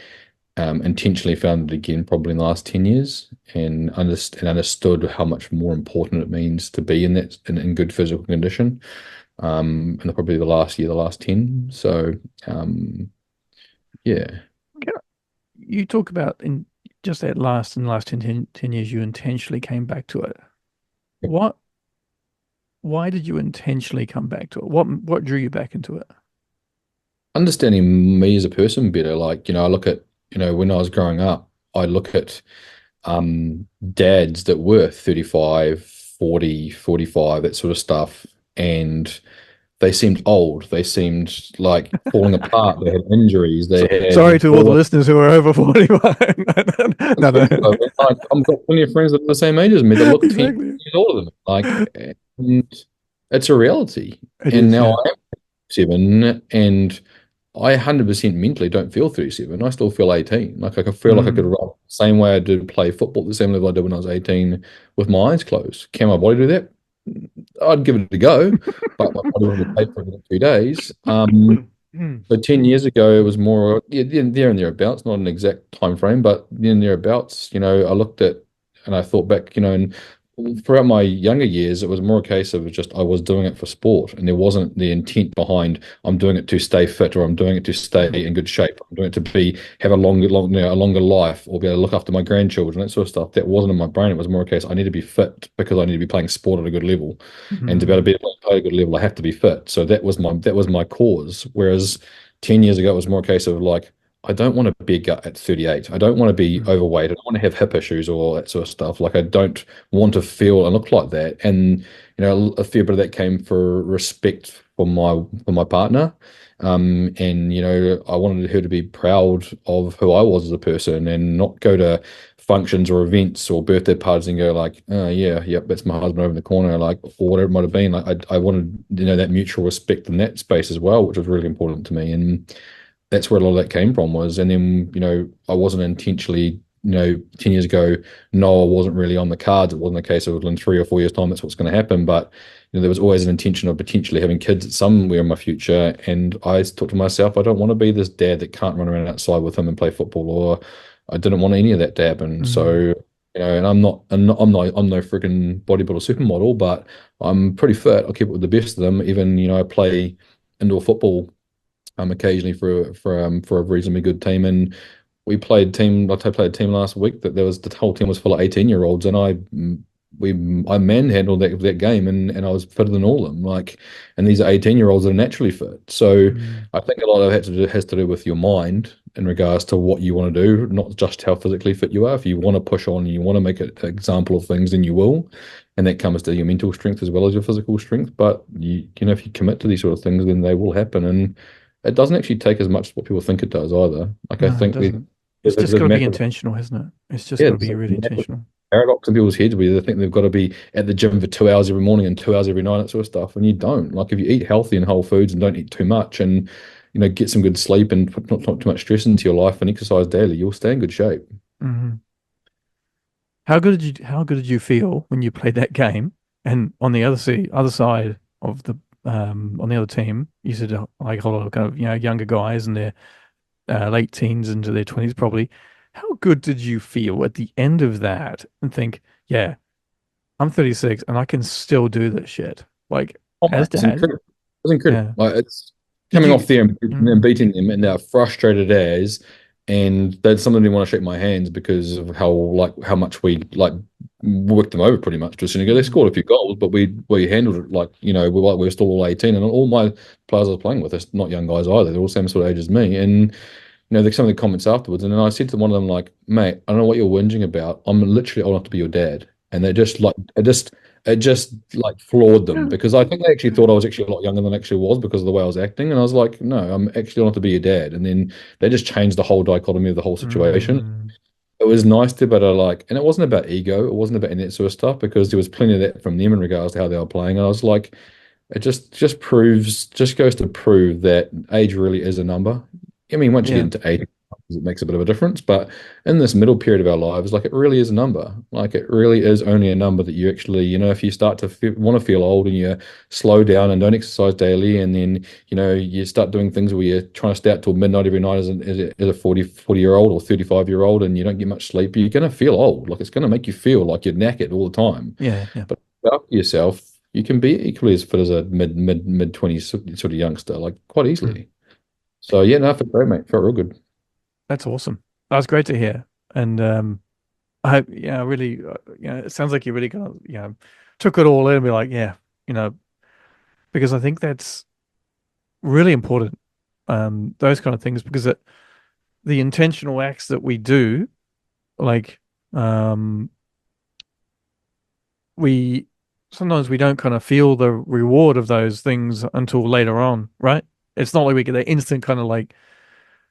B: intentionally found it again probably in the last 10 years, and understood how much more important it means to be in that in good physical condition, and probably the last year, the last 10. So, yeah.
A: Yeah. You talk about in just that in the last 10 years, you intentionally came back to it. What, why did you intentionally come back to it? What drew you back into it?
B: Understanding me as a person better, like, I look at, when I was growing up, I look at dads that were 35, 40, 45, that sort of stuff, and they seemed old. They seemed like falling apart. They had injuries. They
A: So, sorry
B: had
A: to all the
B: all
A: listeners who are over 45. No, no.
B: like, I've got plenty of friends that are the same age as me that look 10
A: Exactly.
B: years older than me. Like, and it's a reality.
A: It
B: And
A: is,
B: now
A: yeah.
B: I am 7, and I 100% mentally don't feel 37. I still feel 18. Like I can feel like I could
A: Mm,
B: run the same way I did play football at the same level I did when I was 18 with my eyes closed. Can my body do that? I'd give it a go, but my body wouldn't pay for it in 2 days.
A: mm,
B: So 10 years ago, it was more, yeah, there and thereabouts, not an exact time frame, but there and thereabouts. I looked at and I thought back, and throughout my younger years, it was more a case of just I was doing it for sport, and there wasn't the intent behind I'm doing it to stay fit or I'm doing it to stay
A: mm,
B: in good shape. I'm doing it to have a longer life or be able to look after my grandchildren, that sort of stuff. That wasn't in my brain. It was more a case I need to be fit because I need to be playing sport at a good level, and to be able to
A: mm,
B: play at a good level, I have to be fit. So that was my cause. Whereas 10 years ago, it was more a case of like, I don't want to be a gut at 38. I don't want to be
A: mm.
B: overweight. I don't want to have hip issues or all that sort of stuff. Like, I don't want to feel and look like that. And, a fair bit of that came for respect for my partner. And, I wanted her to be proud of who I was as a person and not go to functions or events or birthday parties and go like, oh yeah, yep, that's my husband over in the corner, like, or whatever it might have been. Like, I wanted, that mutual respect in that space as well, which was really important to me. And that's where a lot of that came from was, and then, I wasn't intentionally, 10 years ago, no, I wasn't really on the cards. It wasn't a case of in 3 or 4 years' time, that's what's going to happen. But, there was always an intention of potentially having kids somewhere in my future. And I thought to myself, I don't want to be this dad that can't run around outside with him and play football, or I didn't want any of that to happen. So,
A: Mm.
B: and I'm no freaking bodybuilder supermodel, but I'm pretty fit. I'll keep it with the best of them. Even, I play indoor football occasionally for a reasonably good team. And I played a team last week that the whole team was full of 18-year-olds, and I manhandled that game, and I was fitter than all of them. Like, and these are 18-year-olds that are naturally fit. So
A: Mm.
B: I think a lot of it has to do with your mind in regards to what you want to do, not just how physically fit you are. If you want to push on, you want to make an example of things, then you will. And that comes to your mental strength as well as your physical strength. But if you commit to these sort of things, then they will happen. And it doesn't actually take as much as what people think it does either. Like, I
A: No, it
B: think
A: doesn't. It's
B: there's
A: just
B: a
A: got to be
B: massive,
A: intentional, hasn't it? It's just
B: yeah,
A: got to
B: there's
A: be
B: a
A: really
B: massive
A: intentional.
B: paradox in people's heads where they think they've got to be at the gym for 2 hours every morning and 2 hours every night, that sort of stuff. And you don't. Like, if you eat healthy and whole foods and don't eat too much, and get some good sleep and put not too much stress into your life and exercise daily, you'll stay in good shape.
A: Hmm. How good did you feel when you played that game? And on the other side of the on the other team used to like a lot of kind of younger guys in their late teens into their 20s probably. How good did you feel at the end of that and think, yeah, I'm 36 and I can still do this shit? Like
B: Oh, mate,
A: as
B: it's
A: dad,
B: incredible. It's incredible.
A: yeah.
B: Like it's
A: Did
B: coming off
A: you?
B: there and
A: Mm,
B: beating them, and they're frustrated as, and that's something they want to shake my hands because of how much we like worked them over pretty much to a certain degree. They
A: mm,
B: scored a few goals, but we handled it like we were still all 18, and all my players I was playing with are not young guys either. They're all same sort of age as me, and some of the comments afterwards, and then I said to one of them, like, mate, I don't know what you're whinging about. I'm literally old enough to be your dad. And they just like it just like floored them because I think they actually thought I was actually a lot younger than I actually was because of the way I was acting. And I was like, no, I'm actually old enough to be your dad. And then they just changed the whole dichotomy of the whole situation.
A: mm,
B: It was nice to, but I like, and it wasn't about ego, it wasn't about any of that sort of stuff because there was plenty of that from them in regards to how they were playing. And I was like, it just goes to prove that age really is a number. I mean, once you get
A: yeah,
B: into 80, it makes a bit of a difference, but in this middle period of our lives, like it really is a number. Like it really is only a number that you actually, if you start to want to feel old and you slow down and don't exercise daily, and then you start doing things where you're trying to stay out till midnight every night as a 40-year-old or 35-year-old, and you don't get much sleep, you're going to feel old. Like it's going to make you feel like you're knackered all the time.
A: yeah, yeah.
B: But after yourself, you can be equally as fit as a mid 20s sort of youngster, like quite
A: Mm.
B: easily. So yeah, no, I felt great, mate. Felt real good.
A: That's awesome. That was great to hear. And I really, it sounds like you really kind of, took it all in and be like, yeah, you know, because I think that's really important. Those kind of things, because the intentional acts that we do, like, um, we sometimes we don't kind of feel the reward of those things until later on, right? It's not like we get that instant kind of like,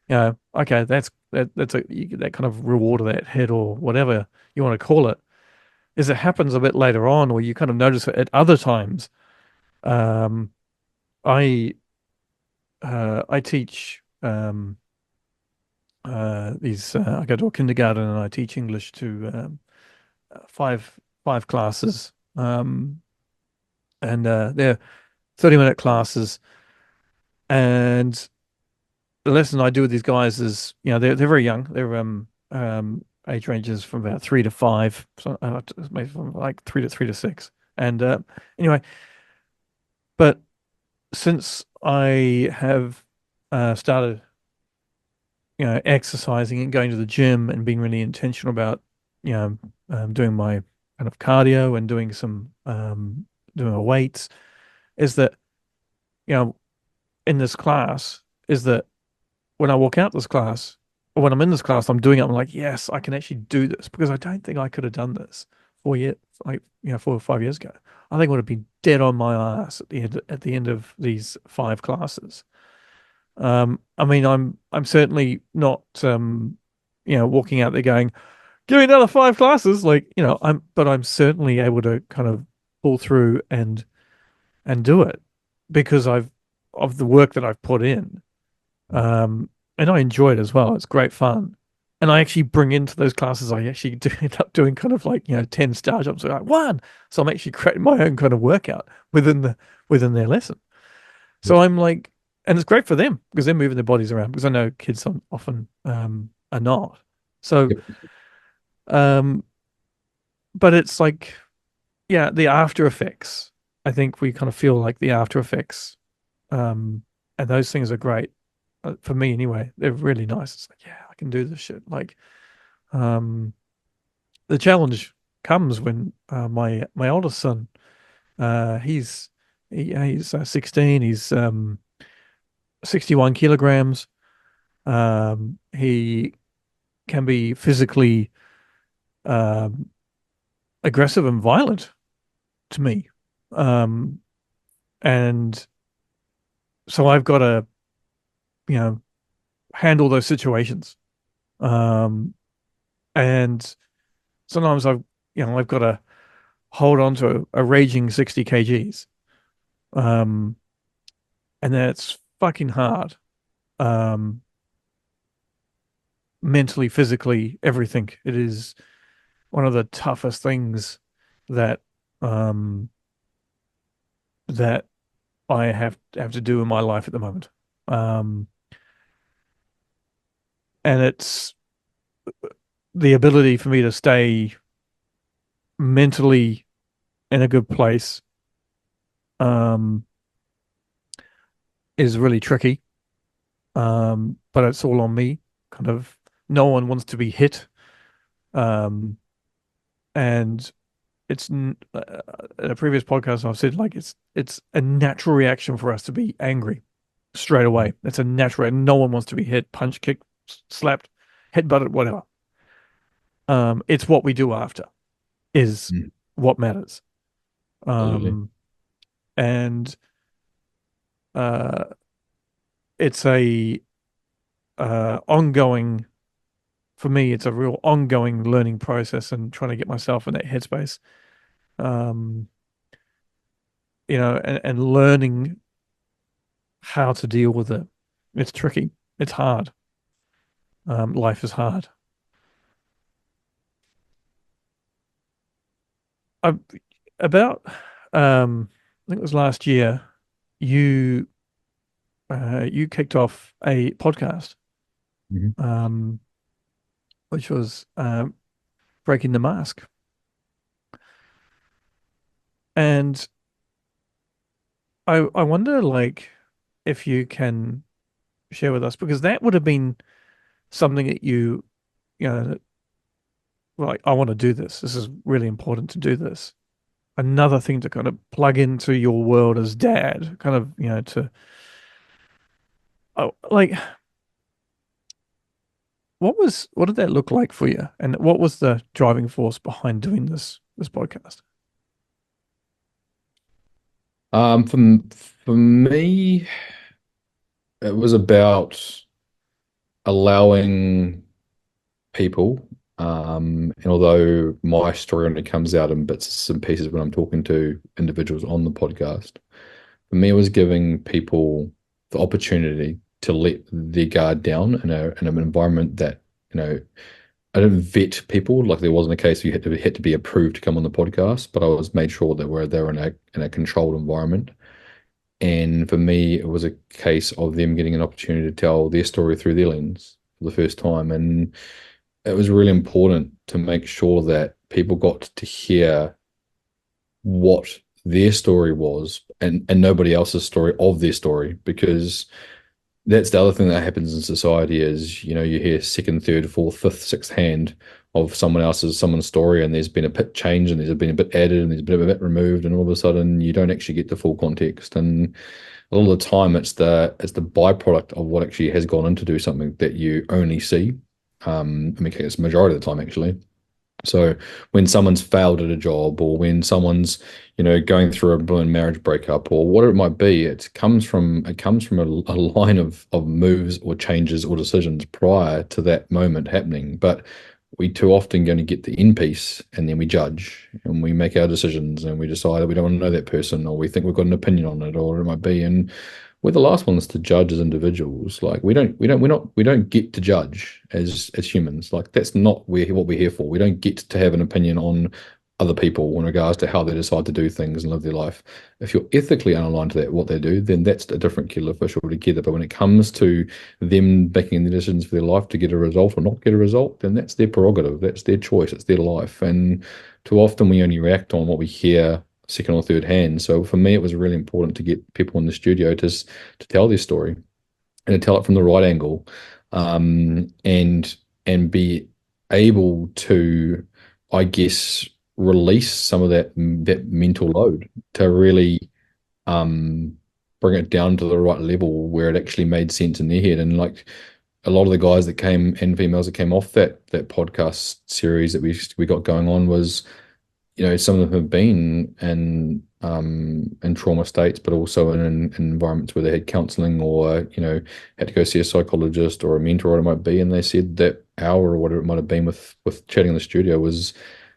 A: okay, that's you get that kind of reward of that hit or whatever you want to call it. Is it happens a bit later on, or you kind of notice it at other times. Um, I teach these. I go to a kindergarten and I teach English to five classes. And they're 30-minute classes. And the lesson I do with these guys is, they're very young. They're age ranges from about 3 to 5, so maybe from like three to 6. And anyway, but since I have started, exercising and going to the gym and being really intentional about, doing my kind of cardio and doing my weights, is that, you know, in this class, is that when I walk out this class, or when I'm in this class, I'm doing it. I'm like, yes, I can actually do this because I don't think I could have done this 4 years, like 4 or 5 years ago. I think I would have been dead on my ass at the end of these 5 classes. I mean, I'm certainly not, walking out there going, give me another 5 classes. Like, but I'm certainly able to kind of pull through and do it because of the work that I've put in. And I enjoy it as well. It's great fun. And I actually bring into those classes, I actually do end up doing kind of like, 10 star jumps, like one. So I'm actually creating my own kind of workout within their lesson. So I'm like, and it's great for them because they're moving their bodies around because I know kids often are not. So,
B: Yep.
A: um, but it's like, yeah, the after effects. I think we kind of feel like the after effects, and those things are great for me anyway. They're really nice. It's like, yeah, I can do this shit. Like, um, the challenge comes when my oldest son, he's 16. He's 61 kilograms. He can be physically um, aggressive and violent to me. Um, and so I've got to, you know, handle those situations. Um, and sometimes I've got to hold on to a raging 60 kgs. Um, and that's fucking hard. Um, mentally, physically, everything. It is one of the toughest things that, um, that I have to do in my life at the moment. Um, and it's the ability for me to stay mentally in a good place um, is really tricky. But it's all on me. Kind of, no one wants to be hit. Um, and in a previous podcast I've said like it's a natural reaction for us to be angry straight away. It's a natural. No one wants to be hit, punched, kicked, slapped, headbutted, whatever. It's what we do after is
B: Mm,
A: what matters.
B: absolutely.
A: Um, and uh, it's a ongoing for me. It's a real ongoing learning process and trying to get myself in that headspace. Um, and learning how to deal with it. It's tricky. It's hard. Life is hard. I about I think it was last year. You you kicked off a podcast,
B: Mhm.
A: um, which was breaking the mask, and I wonder like if you can share with us because that would have been something that you know like I want to do this. This is really important to do this. Another thing to kind of plug into your world as dad, kind of to like what did that look like for you, and what was the driving force behind doing this podcast?
B: For me, it was about allowing people, and although my story only comes out in bits and pieces when I'm talking to individuals on the podcast, for me, it was giving people the opportunity to let their guard down in an environment that, you know, I didn't vet people like there wasn't a case you had to be approved to come on the podcast, but I was made sure that they were in a controlled environment. And for me, it was a case of them getting an opportunity to tell their story through their lens for the first time. And it was really important to make sure that people got to hear what their story was and nobody else's story of their story, because that's the other thing that happens in society is, you hear second, third, fourth, fifth, sixth hand of someone's story, and there's been a bit change, and there's been a bit added, and there's been a bit removed, and all of a sudden you don't actually get the full context. And a lot of the time, it's the byproduct of what actually has gone into do something that you only see. I mean, it's the majority of the time actually. So when someone's failed at a job, or when someone's, going through a blown marriage breakup, or whatever it might be, it comes from a line of moves or changes or decisions prior to that moment happening. But we too often going to get the end piece, and then we judge and we make our decisions, and we decide that we don't want to know that person, or we think we've got an opinion on it, or whatever it might be. And we're the last ones to judge as individuals. Like we don't get to judge as humans. Like that's not what we're here for. We don't get to have an opinion on other people in regards to how they decide to do things and live their life. If you're ethically unaligned to that, what they do, then that's a different kettle of fish altogether. But when it comes to them making the decisions for their life to get a result or not get a result, then that's their prerogative. That's their choice. It's their life. And too often we only react on what we hear second or third hand. So for me, it was really important to get people in the studio to tell their story and to tell it from the right angle, and be able to, I guess, release some of that mental load to really um, bring it down to the right level where it actually made sense in their head. And like a lot of the guys that came and females that came off that podcast series that we got going on was, some of them have been in trauma states, but also in environments where they had counseling, or had to go see a psychologist or a mentor, or what it might be. And they said that hour or whatever it might have been with chatting in the studio was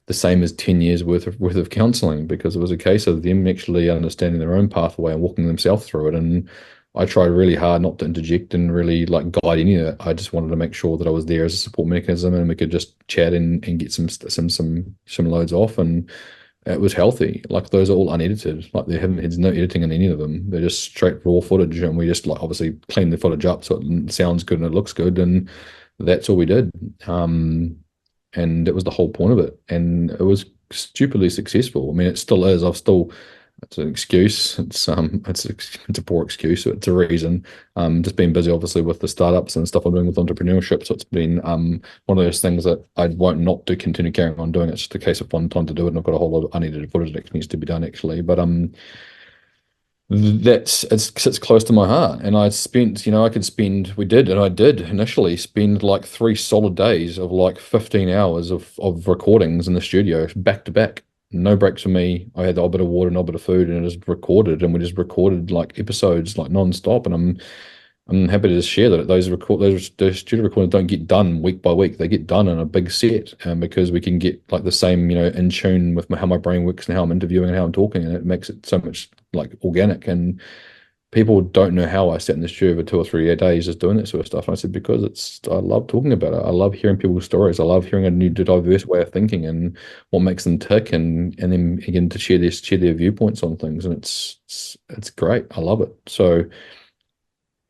B: the same as 10 years worth of counseling, because it was a case of them actually understanding their own pathway and walking themselves through it. And I tried really hard not to interject and really like guide any of it. I just wanted to make sure that I was there as a support mechanism, and we could just chat and get some loads off. And it was healthy. Like those are all unedited. Like there's no editing in any of them. They're just straight raw footage, and we just like obviously clean the footage up so it sounds good and it looks good, and that's all we did. Um, and it was the whole point of it, and it was stupidly successful. I mean, it still is. I've still it's an excuse. It's a poor excuse. It's a reason. Just being busy, obviously, with the startups and stuff I'm doing with entrepreneurship. So it's been one of those things that I won't not do continue carrying on doing. It's just a case of one time to do it, and I've got a whole lot of unedited footage that needs to be done actually. But that's it sits close to my heart, and I spent, I could spend, we did, and I did initially spend like 3 solid days of like 15 hours of recordings in the studio back to back, no breaks for me. I had a bit of water and a bit of food, and it was recorded, and we just recorded like episodes like non-stop, and I'm happy to just share that those studio recordings don't get done week by week. They get done in a big set, because we can get like the same, in tune with how my brain works and how I'm interviewing and how I'm talking, and it makes it so much like organic. And people don't know how I sat in the studio for 2 or 3 days just doing that sort of stuff. And I said, because I love talking about it. I love hearing people's stories. I love hearing a new diverse way of thinking and what makes them tick, and then again to share their viewpoints on things. And it's great. I love it. So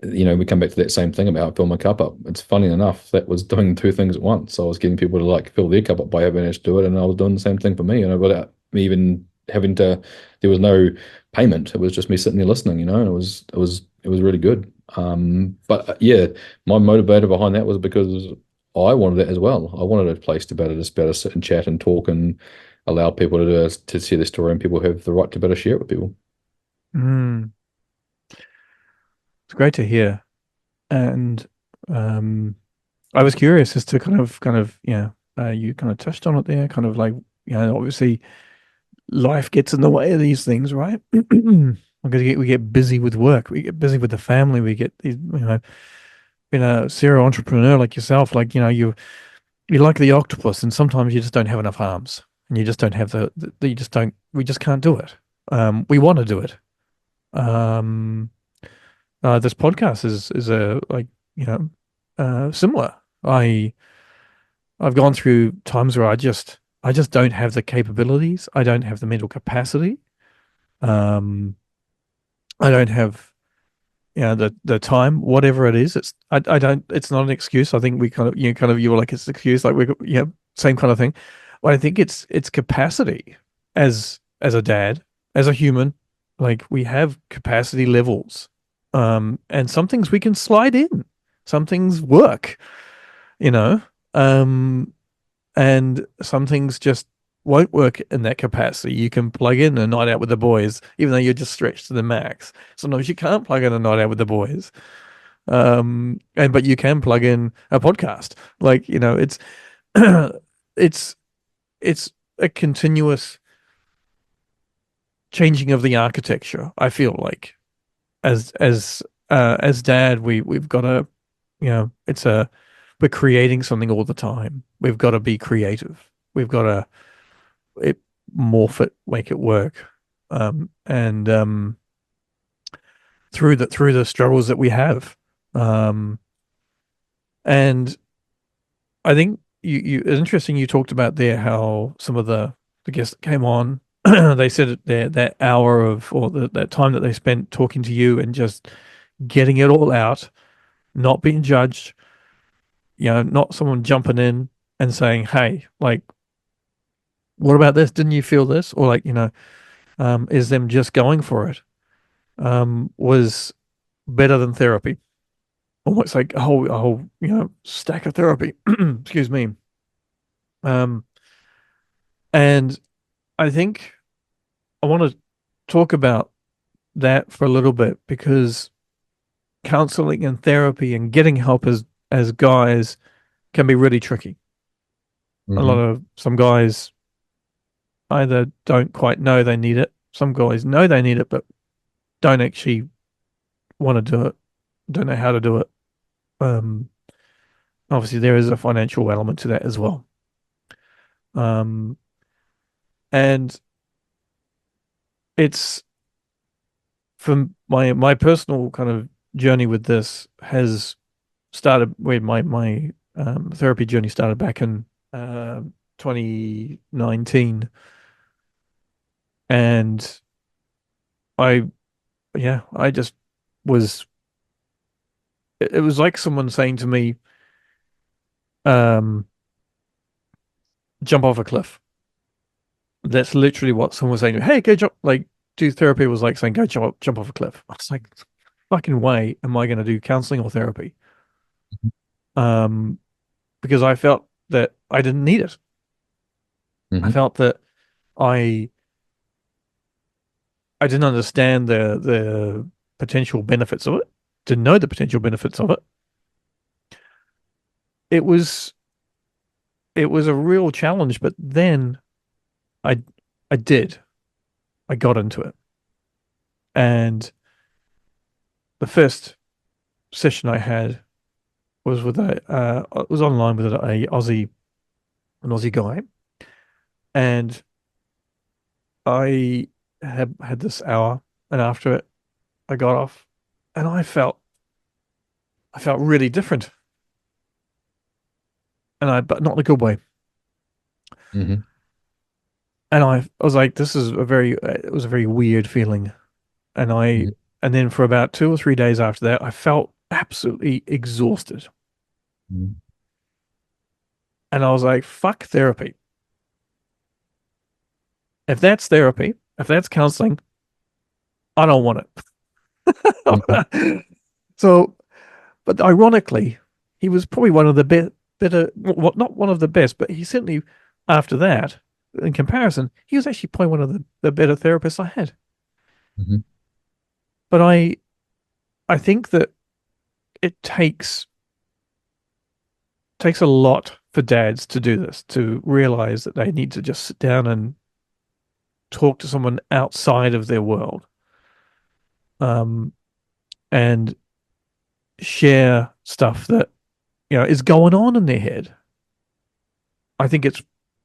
B: we come back to that same thing about fill my cup up. It's funny enough that was doing two things at once. I was getting people to like fill their cup up by having us do it, and I was doing the same thing for me. Without me even having to, there was no payment. It was just me sitting there listening. And it was really good. But yeah, my motivator behind that was because I wanted that as well. I wanted a place to better sit and chat and talk and allow people to share their story, and people have the right to better share it with people.
A: Mm, it's great to hear. And um, I was curious as to you kind of touched on it there, kind of like, obviously life gets in the way of these things, right? Because we get busy with work, we get busy with the family, we get these, being a serial entrepreneur like yourself, like, you're like the octopus, and sometimes you just don't have enough arms, and you just don't have you just don't, we just can't do it. We want to do it. Um, this podcast is a like, similar. I I've gone through times where I just don't have the capabilities. I don't have the mental capacity. Um, I don't have, the time, whatever it is. I don't. It's not an excuse. I think we kind of, you were like, it's an excuse, like we, same kind of thing. But I think it's capacity as a dad, as a human. Like, we have capacity levels, and some things we can slide in, some things work, you know, um, and some things just won't work in that capacity. You can plug in a night out with the boys, even though you're just stretched to the max. Sometimes you can't plug in a night out with the boys, and but you can plug in a podcast. Like, it's it's a continuous changing of the architecture. I feel like as dad, we've got to, it's a we're creating something all the time. We've got to be creative. We've got to it morph it, make it work. And through the struggles that we have. Um, and I think it's interesting you talked about there how some of the guests that came on, they said that hour of, or that time that they spent talking to you and just getting it all out, not being judged, not someone jumping in and saying, "Hey, like, what about this? Didn't you feel this?" Or like, is them just going for it, was better than therapy. Almost like a whole stack of therapy. Excuse me. Um, and I think I want to talk about that for a little bit, because counseling and therapy and getting help as guys can be really tricky.
B: Hmm.
A: Some guys either don't quite know they need it. Some guys know they need it, but don't actually want to do it. Don't know how to do it. Um, Obviously there is a financial element to that as well. Um, and it's, from my personal kind of journey with this has started where my therapy journey started back in 2019. And I, yeah, I just was, it was like someone saying to me, um, jump off a cliff. That's literally what someone was saying. Hey, go jump, like, do therapy was like saying, go jump off a cliff. I was like, fucking way am I going to do counseling or therapy? Um, because I felt that I didn't need it. I
B: Hmm.
A: felt that I I didn't understand the potential benefits of it. Didn't know the potential benefits of it. It was it was a real challenge, but then I I did. I got into it. And the first session I had was with a was online with an Aussie guy, and I had this hour, and after it, I got off, and I felt really different, and I but not in a good way.
B: Hmm.
A: And I was like, this is a very it was a very weird feeling, and I
B: Hmm.
A: and then for about 2 or 3 days after that, I felt absolutely exhausted, and I was like, fuck therapy. If that's therapy, if that's counseling, I don't want
B: Hmm.
A: it. So, but ironically, he was probably one of the better, well, not one of the best, but he certainly, after that, in comparison, he was actually probably one of the better therapists I had.
B: Hmm.
A: But I think that it takes a lot for dads to do this, to realize that they need to just sit down and talk to someone outside of their world, um, and share stuff that is going on in their head. I think it's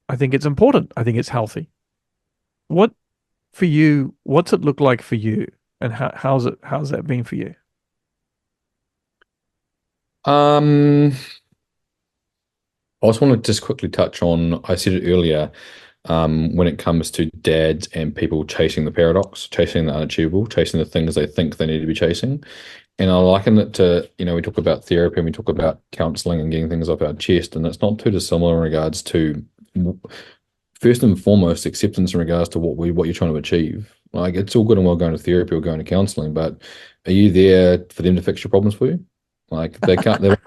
A: I think it's important. I think it's healthy. What for you? What's it look like for you? And how's that been for you?
B: Um, I just want to just quickly touch on, I said it earlier, when it comes to dads and people chasing the paradox, chasing the unachievable, chasing the things they think they need to be chasing. And I liken it to, we talk about therapy and we talk about counseling and getting things off our chest, and it's not too dissimilar in regards to, first and foremost, acceptance in regards to what you're trying to achieve. Like, it's all good and well going to therapy or going to counseling, but are you there for them to fix your problems for you? Like, they can't, they're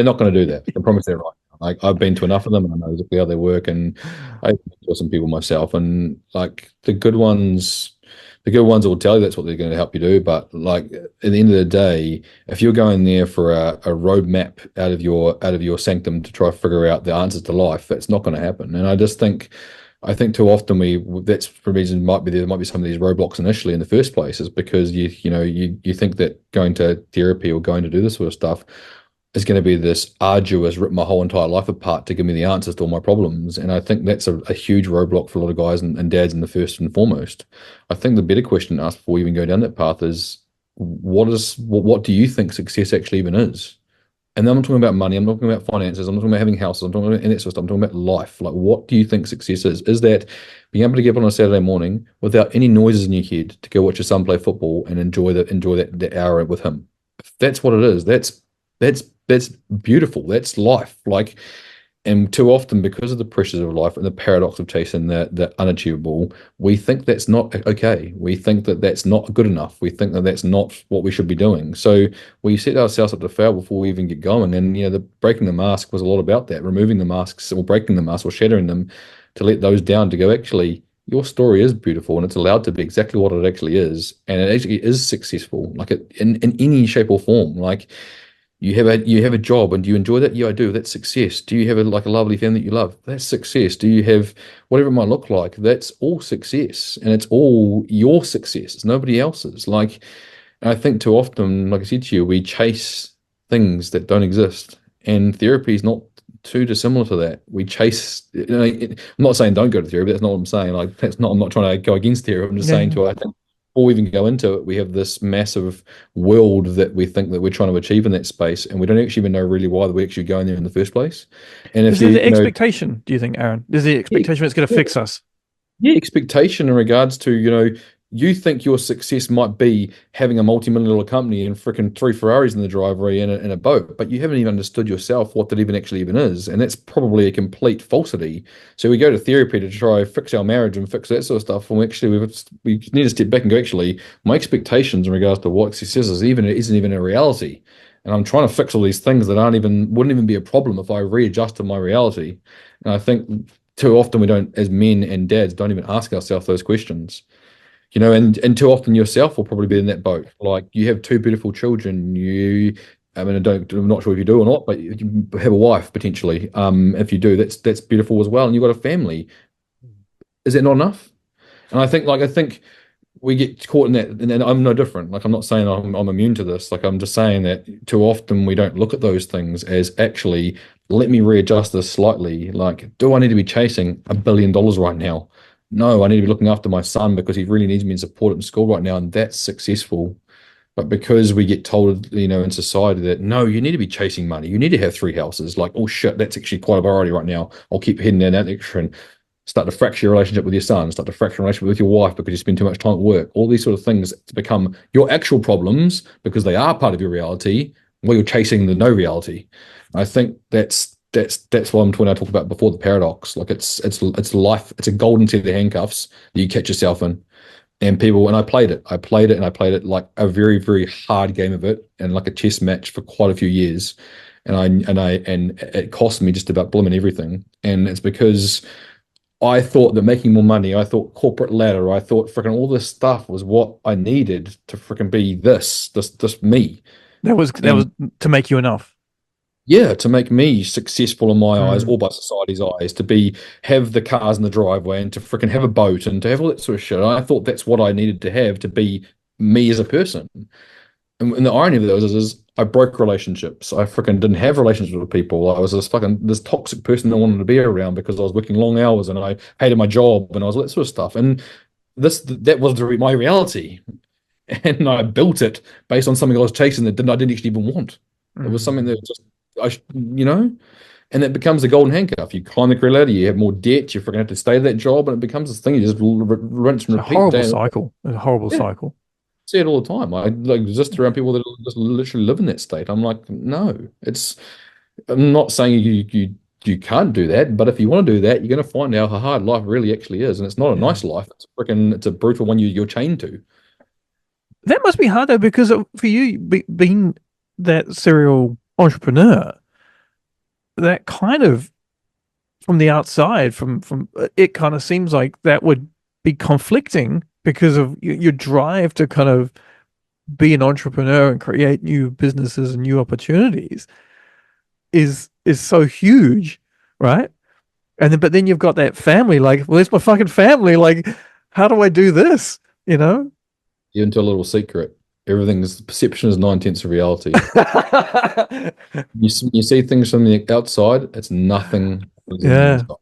B: not going to do that. I promise they're right. Like, I've been to enough of them and I know exactly how they work, and I know some people myself, and like the good ones will tell you that's what they're going to help you do. But like, at the end of the day, if you're going there for a roadmap out of your sanctum to try to figure out the answers to life, that's not going to happen. And I think too often that's for reason there might be some of these roadblocks initially in the first place, is because you think that going to therapy or going to do this sort of stuff is going to be this arduous, rip my whole entire life apart to give me the answers to all my problems. And I think that's a huge roadblock for a lot of guys and dads in the first and foremost. I think the better question to ask before we even go down that path is, what do you think success actually even is? And then I'm talking about money, I'm not talking about finances, I'm not talking about having houses, I'm talking about any that sort of stuff. I'm talking about life. Like, what do you think success is? Is that being able to get up on a Saturday morning without any noises in your head to go watch your son play football and enjoy that hour with him? If that's what it is, that's beautiful. That's life. Like, and too often, because of the pressures of life and the paradox of chasing the unachievable, we think that's not okay. We think that that's not good enough. We think that that's not what we should be doing. So we set ourselves up to fail before we even get going. And the breaking the mask was a lot about that, removing the masks or breaking the masks or shattering them, to let those down, to go, actually, your story is beautiful and it's allowed to be exactly what it actually is, and it actually is successful, like in any shape or form. Like, you have a job, and do you enjoy that? Yeah, I do. That's success. Do you have a lovely family that you love? That's success. Do you have whatever it might look like? That's all success, and it's all your success. It's nobody else's. Like, and I think too often, like I said to you, we chase things that don't exist, and therapy is not too dissimilar to that. We chase. I'm not saying don't go to therapy. That's not what I'm saying. Like, that's not. I'm not trying to go against therapy. I'm just saying
A: Yeah.
B: to. I think before we even go into it, we have this massive world that we think that we're trying to achieve in that space, and we don't actually even know really why we're actually going there in the first place. And
A: Is
B: if
A: there the
B: you know,
A: expectation, do you think, Aaron? Is the
B: yeah,
A: expectation it's going to
B: yeah,
A: fix us?
B: Yeah, expectation in regards to, you think your success might be having a multi-million dollar company and freaking three Ferraris in the driveway and a boat, but you haven't even understood yourself what that even is. And that's probably a complete falsity. So we go to therapy to try fix our marriage and fix that sort of stuff. And we need to step back and go, actually, my expectations in regards to what success isn't even a reality. And I'm trying to fix all these things that wouldn't even be a problem if I readjusted my reality. And I think too often we don't, as men and dads, don't even ask ourselves those questions. And too often yourself will probably be in that boat. Like you have two beautiful children. I'm not sure if you do or not, but you have a wife potentially. If you do, that's beautiful as well. And you've got a family. Is that not enough? And I think we get caught in that, and I'm no different. Like I'm not saying I'm immune to this. Like I'm just saying that too often we don't look at those things as actually, let me readjust this slightly. Like, do I need to be chasing $1 billion right now? No, I need to be looking after my son because he really needs me and support in school right now, and that's successful. But because we get told, in society that no, you need to be chasing money, you need to have three houses. Like, oh shit, that's actually quite a priority right now. I'll keep heading down that direction. Start to fracture your relationship with your son, start to fracture your relationship with your wife because you spend too much time at work. All these sort of things to become your actual problems because they are part of your reality while you're chasing the no reality. I think that's what I'm when I talk about before the paradox. Like it's life, it's a golden set of handcuffs that you catch yourself in. And people, and I played it. I played it like a very, very hard game of it and like a chess match for quite a few years. And it cost me just about blooming everything. And it's because I thought that making more money, I thought corporate ladder, I thought freaking all this stuff was what I needed to freaking be this me.
A: That was
B: And
A: to make you enough.
B: yeah, to make me successful in my eyes
A: Mm,
B: or by society's eyes, have the cars in the driveway and to freaking have a boat and to have all that sort of shit. And I thought that's what I needed to have to be me as a person. And the irony of those is I broke relationships. I freaking didn't have relationships with people. I was this toxic person I wanted to be around because I was working long hours and I hated my job and I was that sort of stuff. And that was my reality. And I built it based on something I was chasing I didn't actually even want. It was something that
A: mm.
B: just and it becomes a golden handcuff. You climb the career ladder, you have more debt, you're freaking have to stay at that job, and it becomes this thing you just rinse and
A: It's a
B: repeat
A: horrible
B: day.
A: cycle. It's a horrible
B: Yeah,
A: cycle.
B: see it all the time. I like just around people that just literally live in that state. I'm like, no, I'm not saying you can't do that, but if you want to do that, you're going to find out how hard life really actually is, and it's not a
A: Yeah.
B: nice life. It's a brutal one you're chained to.
A: That must be hard though, because for you being that serial entrepreneur, that kind of from the outside, from it kind of seems like that would be conflicting because of your drive to kind of be an entrepreneur and create new businesses and new opportunities is so huge, right? And then but then you've got that family, like, well, it's my fucking family. Like, how do I do this? You know?
B: Into a little secret. Everything's perception is 9/10 of reality. You see things from the outside, it's nothing on the
A: Yeah,
B: inside.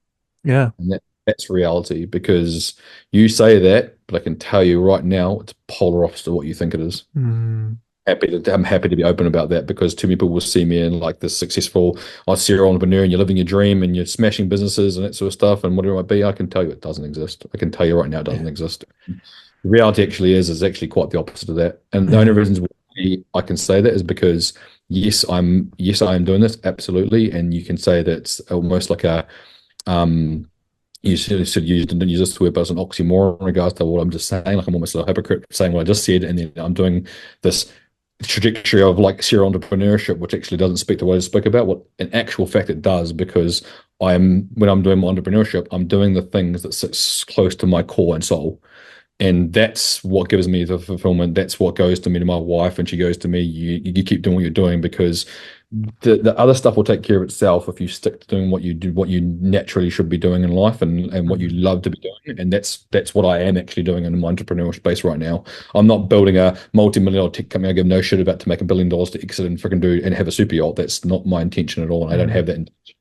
A: yeah.
B: And that's reality because you say that, but I can tell you right now, it's polar opposite of what you think it is.
A: Mm,
B: I'm happy to be open about that because too many people will see me in like this successful serial entrepreneur and you're living your dream and you're smashing businesses and that sort of stuff and whatever it might be. I can tell you it doesn't exist. I can tell you right now it
A: yeah,
B: doesn't exist. The reality actually is actually quite the opposite of that. And the only
A: yeah.
B: reasons why I can say that is because yes, I am doing this absolutely, and you can say that it's almost like a um you should use didn't use this word, but it's an oxymoron in regards to what I'm just saying. Like I'm almost a hypocrite saying what I just said, and then I'm doing this trajectory of like serial entrepreneurship, which actually doesn't speak to what I spoke about. What in actual fact it does, because when I'm doing my entrepreneurship, I'm doing the things that sits close to my core and soul. And that's what gives me the fulfillment. That's what goes to me to my wife, and she goes to me, you keep doing what you're doing because the other stuff will take care of itself if you stick to doing what you naturally should be doing in life and what you
A: Mm,
B: love to be doing. And that's what I am actually doing in my entrepreneurial space right now. I'm not building a multi-million dollar tech company I give no shit about to make $1 billion to exit and freaking do and have a super yacht. That's not my intention at all. And I don't
A: mm,
B: have that intention.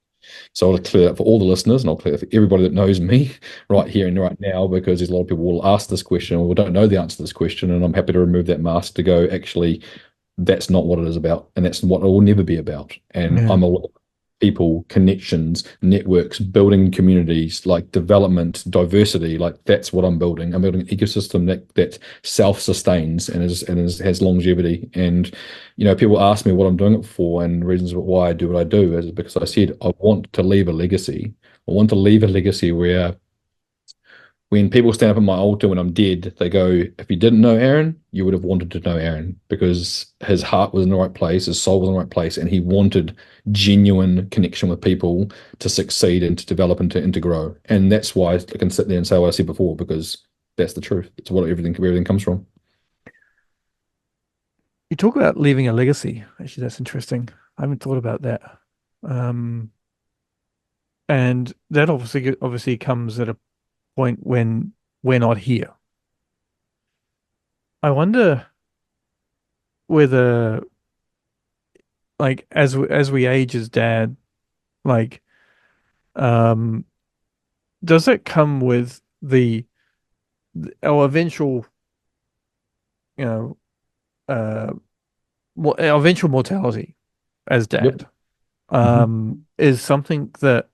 B: So I'll clear that for all the listeners and I'll clear that for everybody that knows me right here and right now, because there's a lot of people will ask this question or don't know the answer to this question. And I'm happy to remove that mask to go, actually, that's not what it is about. And that's what it will never be about. And
A: yeah.
B: I'm a people, connections, networks, building communities, like development, diversity. Like that's what I'm building. I'm building an ecosystem that self-sustains and has longevity. And people ask me what I'm doing it for and reasons why I do what I do is because I said I want to leave a legacy. I want to leave a legacy where when people stand up at my altar when I'm dead, they go, if you didn't know Arran, you would have wanted to know Arran because his heart was in the right place, his soul was in the right place, and he wanted genuine connection with people to succeed and to develop and to grow. And that's why I can sit there and say what I said before, because that's the truth. It's what everything comes from.
A: You talk about leaving a legacy. Actually, that's interesting. I haven't thought about that. Um, and that obviously comes at a point when we're not here. I wonder whether, like, as we age as dad, like, um, does it come with our eventual, you know, uh, our eventual mortality as
B: Yep.
A: dad,
B: Hmm.
A: is something that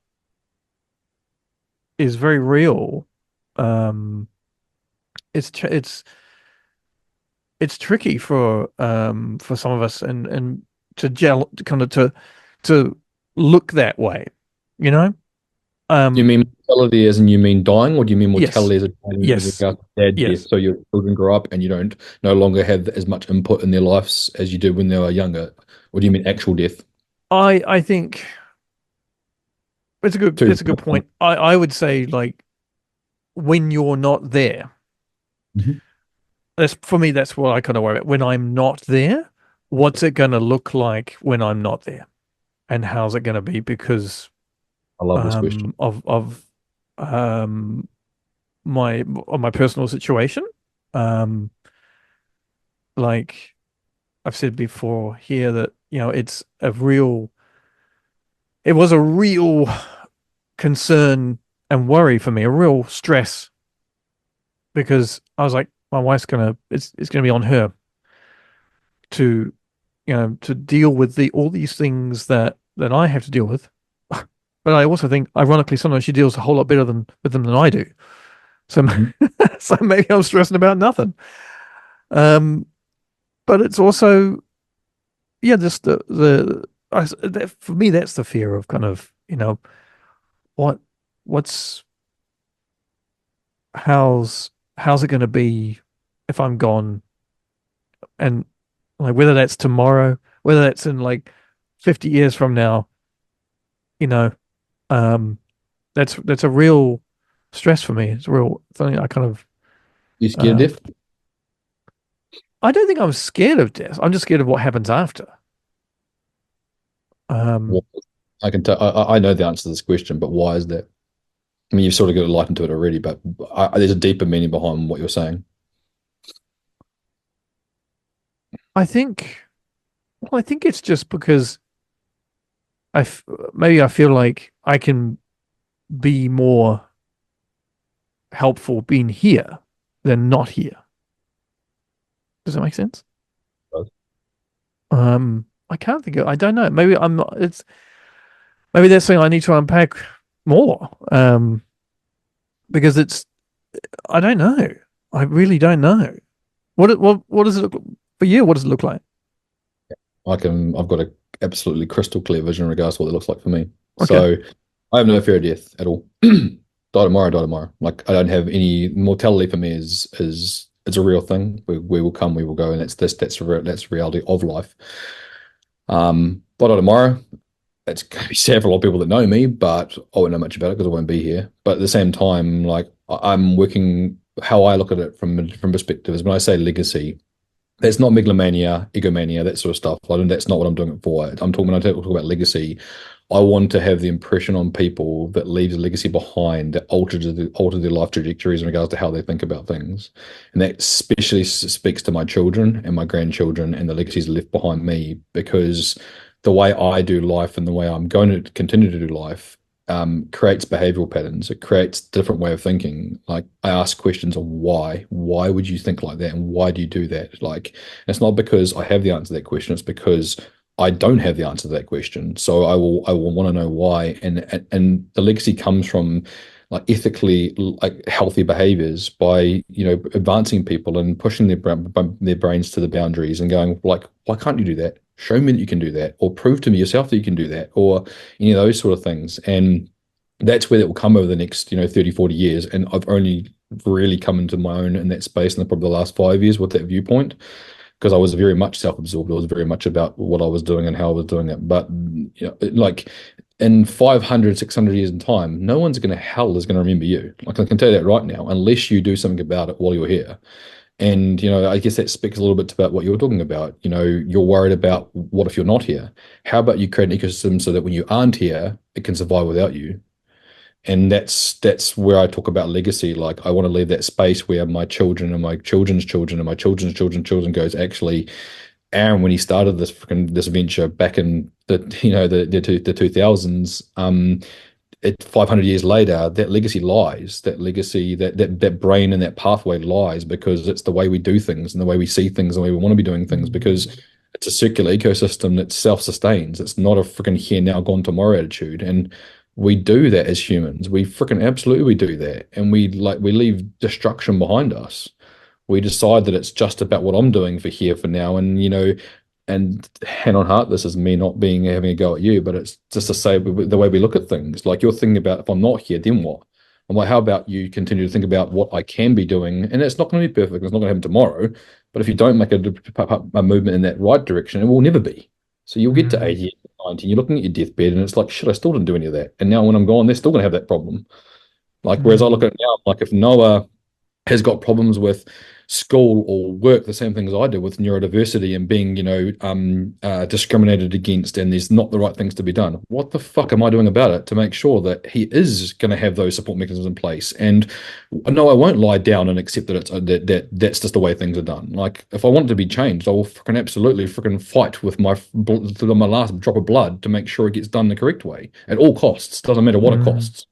A: is very real. Um, it's it's tricky for some of us and to gel kind of to look that way, you know?
B: Do you
A: Um,
B: mean mortality as in you mean dying, or do you mean
A: yes,
B: mortality as in
A: yes,
B: regard to dad death?
A: yes.
B: So your children grow up and you don't no longer have as much input in their lives as you did when they were younger, or do you mean actual death?
A: I think
B: Two.
A: it's a good point. I would say like when you're not there,
B: Mhm.
A: that's for me, that's what I kind of worry about. When I'm not there, what's it going to look like when I'm not there? And how's it going to be because
B: I love this question.
A: of um my personal situation. Um, like I've said before here that, it was a real concern and worry for me, a real stress because I was like, my wife's it's gonna be on her to, to deal with all these things that I have to deal with. But I also think, ironically, sometimes she deals a whole lot better with them than I do. So,
B: Mhm.
A: so maybe I'm stressing about nothing. Um, but it's also, yeah, just for me, that's the fear of kind of, what, what's, how's it going to be if I'm gone, and like whether that's tomorrow, whether that's in like 50 years from now, you know, um, that's a real stress for me. It's a real thing.
B: You scared
A: Um,
B: of death?
A: I don't think I'm scared of death. I'm just scared of what happens after.
B: Well,
A: Um,
B: I can tell. I know the answer to this question, but why is that? I mean, you've sort of got a light into it already, but there's a deeper meaning behind what you're saying.
A: I think, well, I think it's just because maybe I feel like I can be more helpful being here than not here. Does that make sense? I can't think of, I don't know. Maybe I'm not, maybe that's something I need to unpack more. Because I don't know. I really don't know. What does it look for you? What does it look like?
B: I've got a absolutely crystal clear vision in regards to what it looks like for me.
A: Okay.
B: So I have no fear of death at all. Die tomorrow, die tomorrow. Like I don't have any mortality for me is it's a real thing. We will come, we will go, and that's the reality of life. Die tomorrow. It's going to be sad for a lot of people that know me, but I won't know much about it because I won't be here. But at the same time, like I'm working, how I look at it from a different perspective is when I say legacy, that's not megalomania, egomania, that sort of stuff. That's not what I'm doing it for. I'm talking when I talk about legacy. I want to have the impression on people that leaves a legacy behind that alter their life trajectories in regards to how they think about things, and that especially speaks to my children and my grandchildren and the legacies left behind me because the way I do life and the way I'm going to continue to do life creates behavioral patterns. It creates a different way of thinking. Like I ask questions of why. Why would you think like that? And why do you do that? Like it's not because I have the answer to that question. It's because I don't have the answer to that question. So I will want to know why. And the legacy comes from like ethically like healthy behaviors by, advancing people and pushing their brains to the boundaries and going like, why can't you do that? Show me that you can do that, or prove to me yourself that you can do that, or any of those sort of things. And that's where that will come over the next, 30, 40 years. And I've only really come into my own in that space in probably the last 5 years with that viewpoint, because I was very much self-absorbed. It was very much about what I was doing and how I was doing it. But like in 500, 600 years in time, no one's going to hell is going to remember you. Like I can tell you that right now, unless you do something about it while you're here. And I guess that speaks a little bit about what you were talking about. You're worried about what if you're not here? How about you create an ecosystem so that when you aren't here, it can survive without you? And that's where I talk about legacy. Like I want to leave that space where my children and my children's children and my children's children's children goes, actually, Aaron, when he started this venture back in the 2000s, 500 years later, that legacy lies. That legacy, that brain and that pathway lies, because it's the way we do things and the way we see things and the way we want to be doing things, because it's a circular ecosystem that self-sustains. It's not a freaking here now gone tomorrow attitude. And we do that as humans. We freaking absolutely do that. And we leave destruction behind us. We decide that it's just about what I'm doing for here for now. And and hand on heart, this is me not being having a go at you, but it's just to say the way we look at things. Like you're thinking about, if I'm not here, then what? I'm like, how about you continue to think about what I can be doing? And it's not going to be perfect. It's not going to happen tomorrow. But if you don't make a movement in that right direction, it will never be. So you'll get to
A: Mm,
B: 80, 90, you're looking at your deathbed, and it's like, shit, I still didn't do any of that. And now when I'm gone, they're still going to have that problem. Like, whereas I look
A: mm,
B: at it now, like if Noah has got problems with school or work, the same things I do with neurodiversity and being, discriminated against, and there's not the right things to be done. What the fuck am I doing about it to make sure that he is going to have those support mechanisms in place? And no, I won't lie down and accept that that's just the way things are done. Like, if I want it to be changed, I will freaking absolutely freaking fight with my last drop of blood to make sure it gets done the correct way at all costs. Doesn't matter what it
A: mm,
B: costs,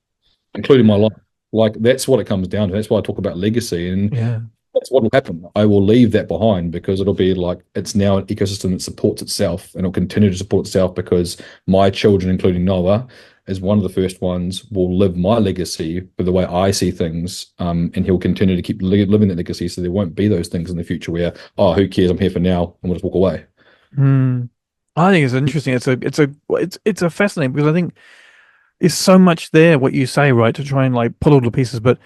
B: including my life. Like that's what it comes down to. That's why I talk about legacy, and
A: yeah.
B: that's what will happen. I will leave that behind because it'll be like it's now an ecosystem that supports itself, and it'll continue to support itself because my children, including Noah, is one of the first ones, will live my legacy with the way I see things, and he'll continue to keep living that legacy. So there won't be those things in the future where, oh, who cares? I'm here for now, and we'll just walk away.
A: Mm. I think it's interesting. It's a fascinating, because I think there's so much there, what you say, right, to try and like pull all the pieces. But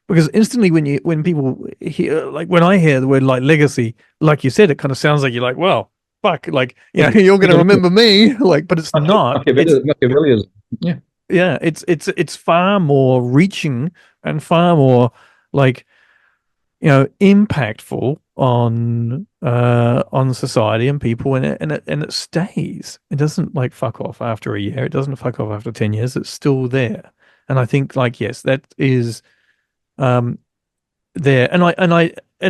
A: because instantly when people hear, like when I hear the word like legacy, like you said, it kind of sounds like you're like, well, fuck, like, you're going to remember me, like, but it's not. It's
B: Machiavellianism. Yeah,
A: Yeah, it's far more reaching and far more like, impactful on society and people, and it stays. It doesn't like fuck off after a year. It doesn't fuck off after 10 years. It's still there. And I think, like, yes, that is um there. And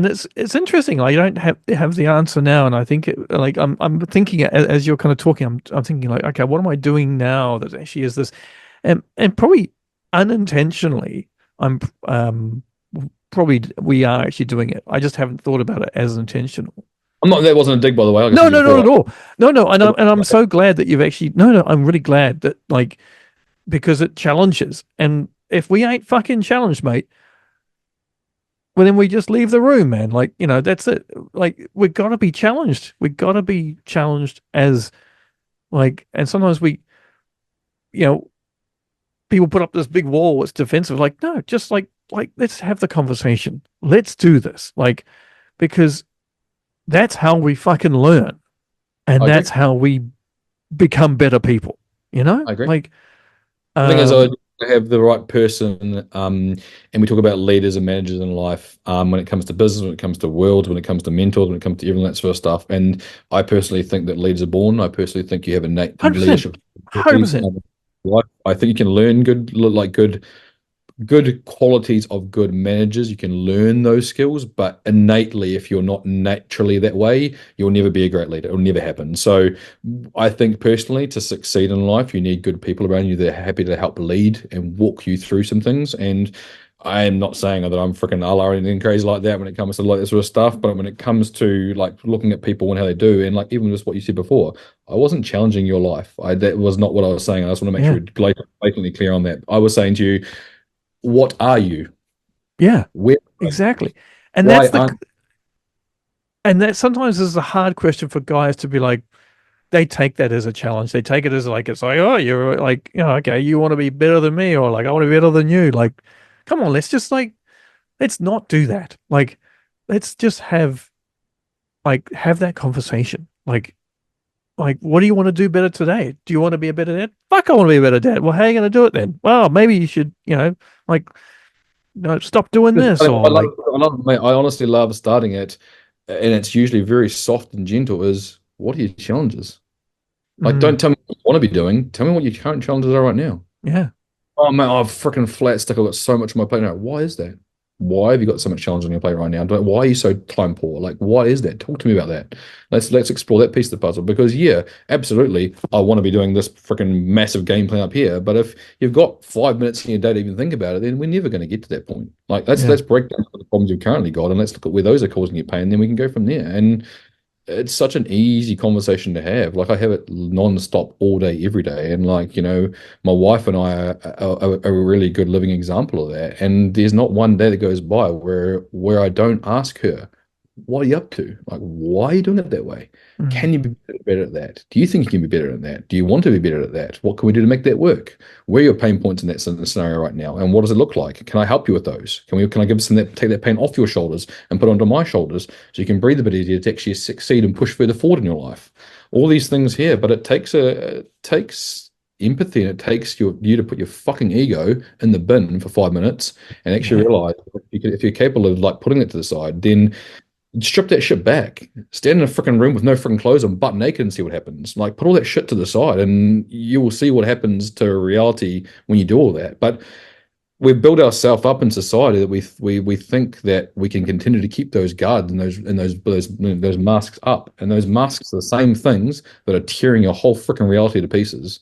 A: it's interesting. Like, I don't have the answer now, and I think I'm thinking as you're kind of talking, I'm thinking like, okay, what am I doing now that actually is this? And probably unintentionally, I'm probably we are actually doing it. I just haven't thought about it as intentional.
B: I'm not. That wasn't a dig, by the way. Like I
A: No,
B: said to you
A: no, not
B: before.
A: at all. No, no, and I'm so glad that you've actually, no, I'm really glad that, like, because it challenges. And if we ain't fucking challenged, mate, well, then we just leave the room, man. Like, that's it. Like, we've got to be challenged. We've got to be challenged as, like, and sometimes you know, people put up this big wall. It's defensive. Like, no, just like, let's have the conversation. Let's do this. Like, because that's how we fucking learn. And
B: I agree.
A: that's how we become better people,
B: I agree.
A: like,
B: The thing is, I
A: um,
B: have the right person, and we talk about leaders and managers in life, when it comes to business, when it comes to world, when it comes to mentors, when it comes to everything that sort of stuff. And I personally think that leaders are born. I personally think you have innate
A: 100%,
B: leadership abilities.
A: 100%.
B: Life. I think you can learn good qualities of good managers. You can learn those skills, but innately, if you're not naturally that way, you'll never be a great leader. It'll never happen. So I think personally, to succeed in life, you need good people around you that are happy to help lead and walk you through some things. And I am not saying that I'm freaking Allah or anything crazy like that when it comes to like this sort of stuff, but when it comes to like looking at people and how they do, and like even just what you said before, I wasn't challenging your life. That was not what I was saying. I just want to make sure
A: Yeah.
B: we're blatantly clear on that. I was saying to you, what are you?
A: Yeah.
B: Where?
A: Exactly. And
B: Why
A: that's
B: aren't?
A: that sometimes is a hard question for guys to be like, they take that as a challenge. They take it as like, it's like, oh, you're like, okay, you want to be better than me, or like, I want to be better than you. Like, come on, let's just like, let's not do that. Like, let's just have that conversation. Like, what do you want to do better today? Do you want to be a better dad? Fuck, I want to be a better dad. Well, how are you going to do it then? Well, maybe you should, like, stop doing this,
B: I
A: or
B: love,
A: like,
B: mate, I honestly love starting it, and it's usually very soft and gentle. Is what are your challenges? Like,
A: mm,
B: don't tell me what you want to be doing. Tell me what your current challenges are right now.
A: yeah,
B: Oh man, I've freaking flat stick. I've got so much on my plate now. Why is that? Why have you got so much challenge on your plate right now? Why are you so time poor? Like, what is that? Talk to me about that. Let's explore that piece of the puzzle. Because yeah, absolutely, I want to be doing this freaking massive game plan up here. But if you've got 5 minutes in your day to even think about it, then we're never going to get to that point. Like,
A: yeah,
B: let's break down the problems you've currently got, and let's look at where those are causing you pain. Then we can go from there. And it's such an easy conversation to have. Like I have it non-stop all day, every day. And like, my wife and I are a really good living example of that. And there's not one day that goes by where I don't ask her, what are you up to? Like, why are you doing it that way?
A: mm,
B: Can you be better at that? Do you think you can be better at that? Do you want to be better at that? What can we do to make that work? Where are your pain points in that scenario right now? And what does it look like? Can I help you with those? Can I give some that take that pain off your shoulders and put it onto my shoulders so you can breathe a bit easier to actually succeed and push further forward in your life? All these things here, but it takes empathy, and it takes you to put your fucking ego in the bin for 5 minutes and actually
A: yeah,
B: realize if you're capable of like putting it to the side, then strip that shit back. Stand in a freaking room with no freaking clothes on, butt naked, and see what happens. Like, put all that shit to the side, and you will see what happens to reality when you do all that. But we've built ourselves up in society that we think that we can continue to keep those guards and those masks up, and those masks are the same things that are tearing your whole freaking reality to pieces.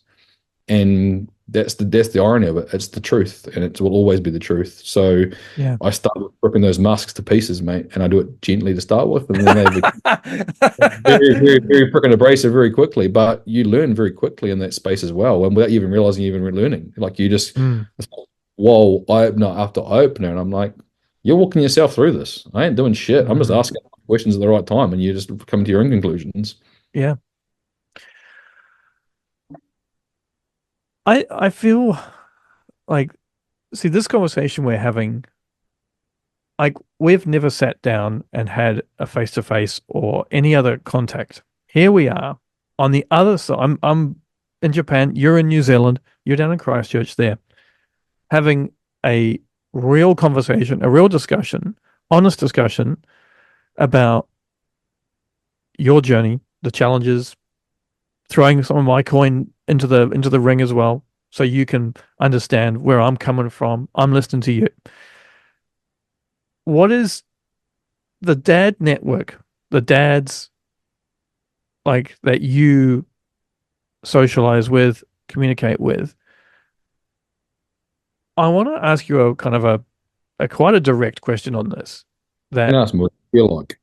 B: And that's the irony of it. It's the truth, and it will always be the truth. So
A: yeah.
B: I start with ripping those masks to pieces, mate, and I do it gently to start with, and then they become very, very, very freaking abrasive very quickly. But you learn very quickly in that space as well, and without even realizing you're even learning. Like you just,
A: Mm,
B: whoa, eye opener after eye opener, and I'm like, you're walking yourself through this. I ain't doing shit. I'm just
A: mm,
B: asking questions at the right time, and you just come to your own conclusions.
A: yeah. I feel like, see, this conversation we're having, like, we've never sat down and had a face to face or any other contact. Here we are on the other side. I'm in Japan, you're in New Zealand, you're down in Christchurch there, having a real conversation, a real discussion, honest discussion about your journey, the challenges, throwing some of my coin into the ring as well, so you can understand where I'm coming from. I'm listening to you. What is the dad network, the dads like that you socialize with, communicate with? I want to ask you a kind of a quite a direct question on this.
B: You can
A: That
B: ask me what you feel like.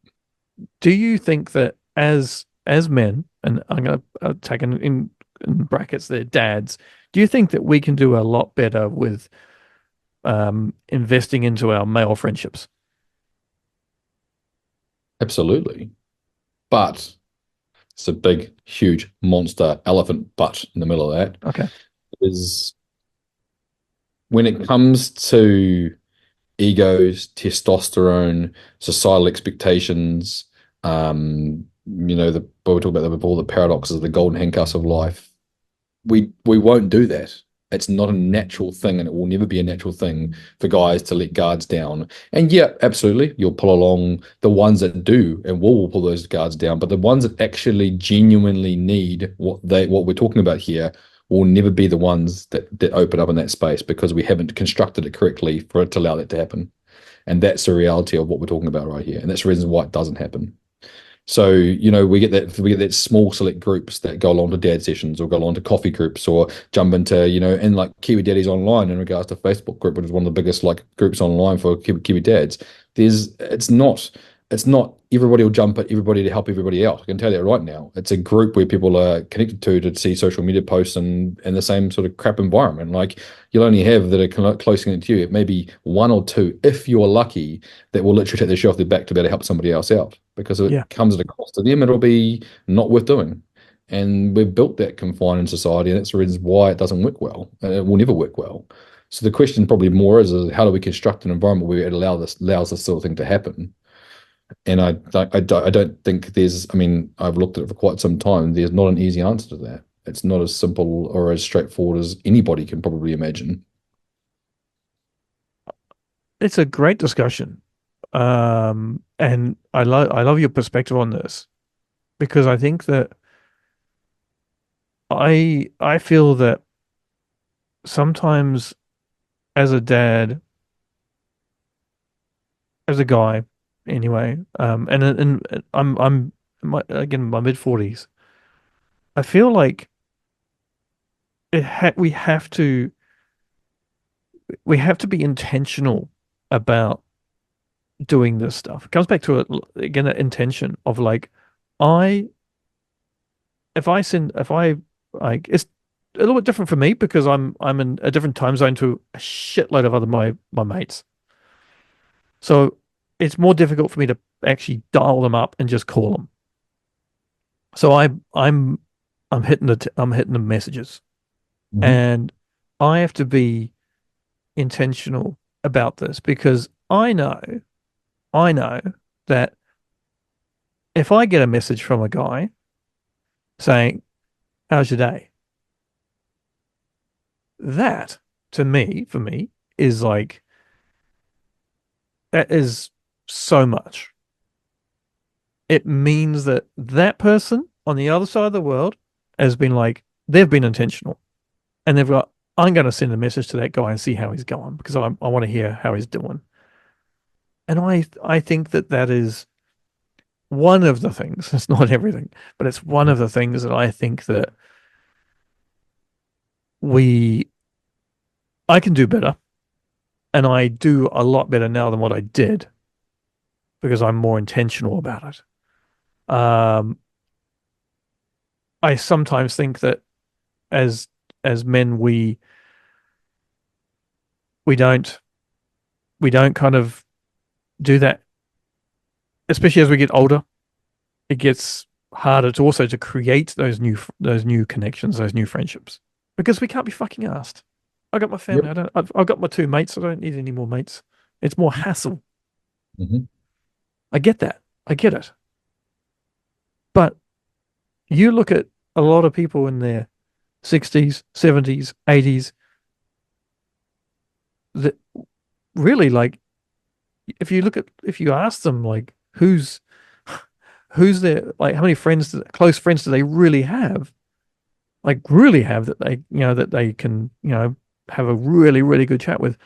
A: do you think that as men, and I'm going to take in brackets there, dads, do you think that we can do a lot better with investing into our male friendships?
B: Absolutely. But it's a big, huge monster elephant butt in the middle of that.
A: Okay.
B: Is when it comes to egos, testosterone, societal expectations, what we talked about before, the paradoxes of the golden handcuffs of life. We won't do that. It's not a natural thing, and it will never be a natural thing for guys to let guards down. And yeah, absolutely, you'll pull along the ones that do, and will pull those guards down. But the ones that actually genuinely need what we're talking about here will never be the ones that open up in that space, because we haven't constructed it correctly for it to allow that to happen. And that's the reality of what we're talking about right here. And that's the reason why it doesn't happen. So, we get that small select groups that go along to dad sessions or go along to coffee groups or jump into, and like Kiwi Daddies Online in regards to Facebook group, which is one of the biggest like groups online for Kiwi dads. It's not everybody will jump at everybody to help everybody out. I can tell you that right now. It's a group where people are connected to see social media posts and in the same sort of crap environment. Like you'll only have that are close connected to you, maybe one or two, if you're lucky, that will literally take their shoe off their back to be able to help somebody else out. Because if
A: Yeah.
B: it comes at a cost to them, it'll be not worth doing. And we've built that confined in society, and that's the reason why it doesn't work well. And it will never work well. So the question probably more is how do we construct an environment where it allows this sort of thing to happen? And I don't think there's, I mean, I've looked at it for quite some time. There's not an easy answer to that. It's not as simple or as straightforward as anybody can probably imagine.
A: It's a great discussion. And I love your perspective on this because I think that I feel that sometimes as a dad, as a guy, anyway, and I'm again in my mid 40s. I feel like it ha we have to be intentional about doing this stuff. It comes back to it again, that intention of like, I if I like it's a little bit different for me because I'm in a different time zone to a shitload of other my mates. So it's more difficult for me to actually dial them up and just call them. So I'm hitting the messages,
B: Hmm.
A: and I have to be intentional about this because I know that if I get a message from a guy saying, "How's your day?" That to me, for me, is like that is so much. It means that that person on the other side of the world has been like they've been intentional and they've got, I'm going to send a message to that guy and see how he's going because I want to hear how he's doing. And I think that that is one of the things. It's not everything, but it's one of the things that I think that we I can do better, and I do a lot better now than what I did because I'm more intentional about it. I sometimes think that as as men we don't we don't kind of do that, especially as we get older. It gets harder to also to create those new connections, those new friendships, because we can't be fucking asked. I got my family.
B: Yep.
A: I've got my two mates. I don't need any more mates. It's more hassle.
B: Hmm.
A: I get that. I get it. But you look at a lot of people in their 60s, 70s, 80s that really like if you ask them like who's their like how many friends close friends do they really have? Like really have that that they can, have a really, really good chat with.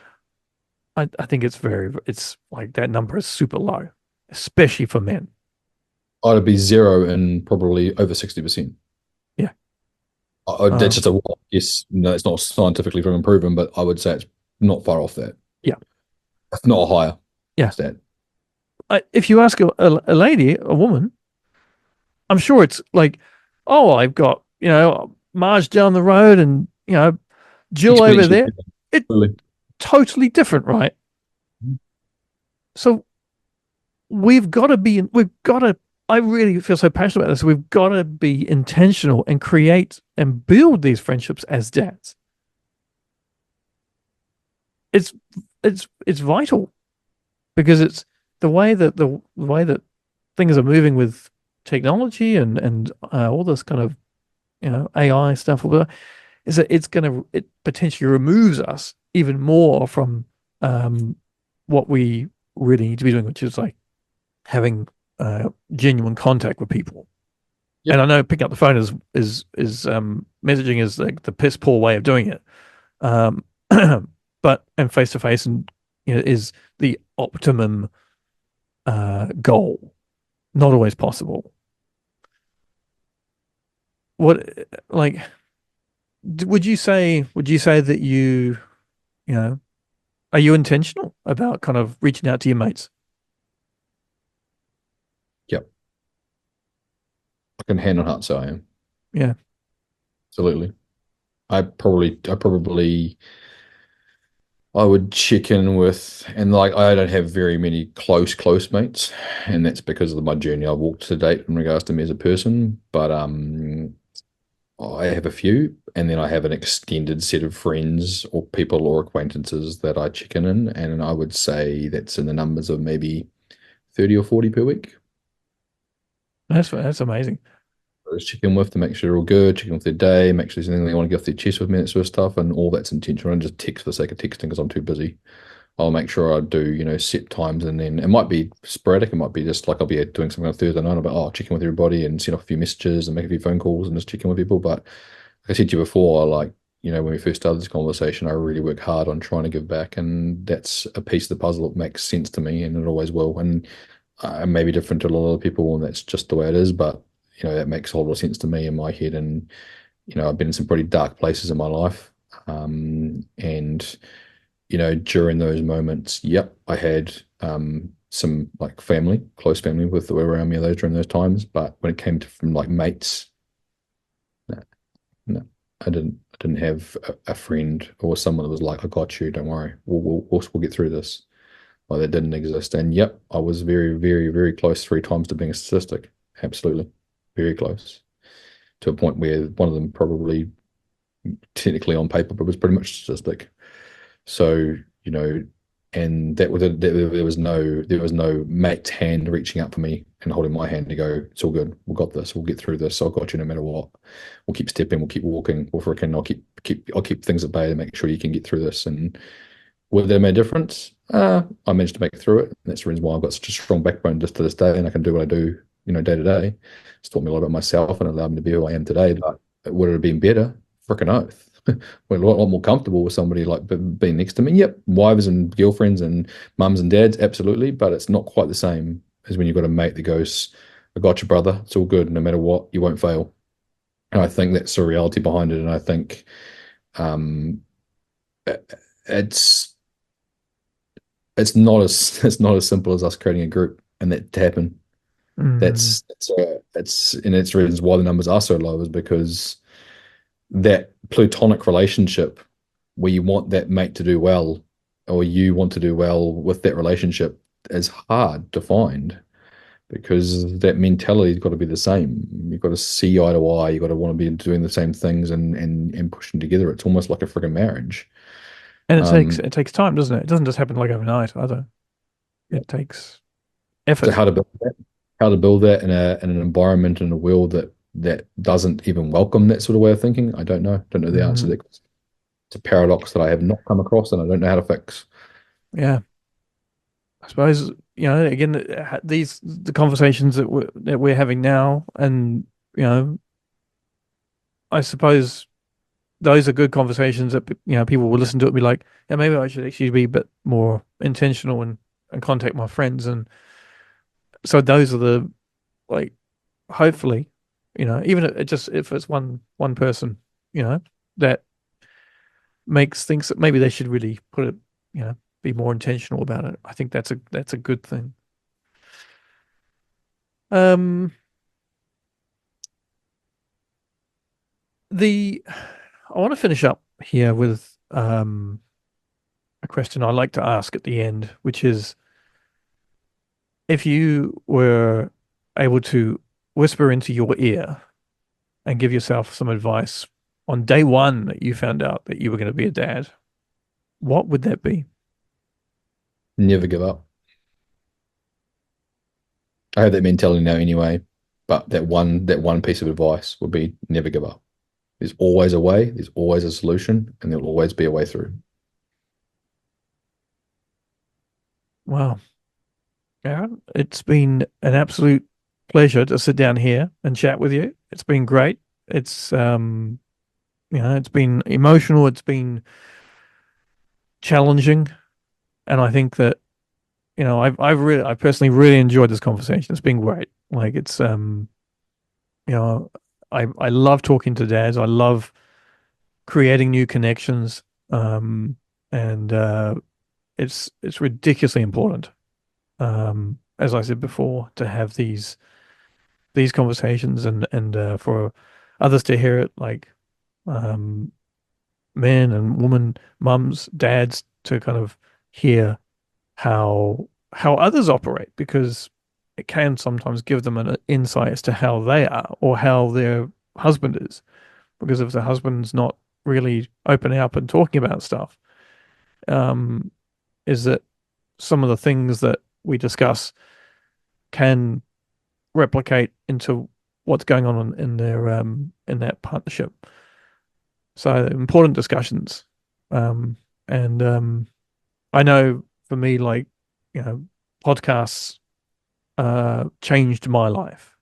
A: I think it's like that number is super low, especially for men.
B: I'd be zero and probably over 60%.
A: Yeah.
B: That's
A: Um,
B: just a yes. No, it's not scientifically proven, but I would say it's not far off that.
A: yeah.
B: If not a higher
A: Yeah.
B: stat.
A: If you ask a lady, a woman, I'm sure it's like, oh, I've got, Marge down the road and, Jill over
B: Exponentially.
A: there. It's
B: Really.
A: totally different, right? So we've got to, I really feel so passionate about this. We've got to be intentional and create and build these friendships as dads. It's, it's vital because it's the way that things are moving with technology and all this kind of, AI stuff, is that it potentially removes us even more from what we really need to be doing, which is like having genuine contact with people. And
B: Yep.
A: I know picking up the phone is messaging is like the piss poor way of doing it. Um, but and face to face and is the optimum goal. not always possible. What, like, would you say that you know, are you intentional about kind of reaching out to your mates?
B: Yep. I can hand on heart say I am.
A: Yeah.
B: Absolutely. I probably I would check in with, and like I don't have very many close mates, and that's because of my journey I've walked to date in regards to me as a person. But I have a few, and then I have an extended set of friends or people or acquaintances that I check in, and I would say that's in the numbers of maybe 30 or 40 per week.
A: That's amazing.
B: I just check in with to make sure they're all good, check in with their day, make sure there's anything they want to get off their chest with me, that sort of stuff, and all that's intentional. I don't just text for the sake of texting because I'm too busy. I'll make sure I do, set times, and then it might be sporadic. It might be just like I'll be doing something on Thursday night. I'll be, check in with everybody and send off a few messages and make a few phone calls and just check in with people. But like I said to you before, like, when we first started this conversation, I really work hard on trying to give back. And that's a piece of the puzzle that makes sense to me, and it always will. And I may be different to a lot of people, and that's just the way it is. But, that makes a whole lot of sense to me in my head. And, I've been in some pretty dark places in my life. And during those moments, yep, I had some like family, close family with that were around me during those times. But when it came to from like mates, no, no, I didn't have a friend or someone that was like, "I got you, don't worry, we'll get through this." Well, that didn't exist. And yep, I was very, very, very close 3 times to being a statistic. Absolutely, very close to a point where one of them probably technically on paper, but was pretty much a statistic. So, and there was no mate's hand reaching out for me and holding my hand to go, it's all good. We've got this. We'll get through this. I've got you no matter what. We'll keep stepping. We'll keep walking. I'll keep things at bay to make sure you can get through this. And would that make a difference? I managed to make it through it. And that's the reason why I've got such a strong backbone just to this day, and I can do what I do, day to day. It's taught me a lot about myself and allowed me to be who I am today. But would it have been better? Freaking oath. We're a lot more comfortable with somebody like being next to me. Yep, wives and girlfriends and mums and dads, absolutely, but it's not quite the same as when you've got a mate that goes, "I got you, brother. It's all good. No matter what, you won't fail." And I think that's the reality behind it. And I think um, it's it's not as simple as us creating a group and that to happen.
A: Mm.
B: It's reasons why the numbers are so low is because that platonic relationship where you want that mate to do well or you want to do well with that relationship is hard to find because that mentality's got to be the same. You've got to see eye to eye. You've got to want to be doing the same things and pushing together. It's almost like a friggin' marriage.
A: And it takes
B: Um,
A: it takes time, doesn't it? It doesn't just happen like overnight either. It takes
B: so
A: effort.
B: how to build that in an environment in a world that doesn't even welcome that sort of way of thinking. I don't know. Don't know the answer to
A: Mm.
B: that question. It's a paradox that I have not come across and I don't know how to fix.
A: Yeah, I suppose again these the conversations that we're having now, and I suppose those are good conversations that people will listen to it and be like, yeah, maybe I should actually be a bit more intentional and contact my friends, and so those are the like hopefully even if it's one person that thinks that maybe they should really put it be more intentional about it. I think that's a good thing. Um, the I want to finish up here with a question I like to ask at the end, which is if you were able to whisper into your ear and give yourself some advice on day one that you found out that you were going to be a dad, what would that be?
B: Never give up. I have that mentality now anyway, but that one piece of advice would be never give up. There's always a way, there's always a solution, and there'll always be a way through.
A: Wow, Aaron, it's been an absolute pleasure to sit down here and chat with you. It's been great. It's been emotional, it's been challenging, and I think that I personally really enjoyed this conversation. It's been great. Like it's you know, I love talking to dads. I love creating new connections. And it's ridiculously important. As I said before, to have these conversations and for others to hear it, like um men and women, mums, dads, to kind of hear how others operate, because it can sometimes give them an insight as to how they are or how their husband is. Because if the husband's not really opening up and talking about stuff, um, is that some of the things that we discuss can replicate into what's going on in that partnership. So important discussions. And I know for me, like, you know, podcasts changed my life.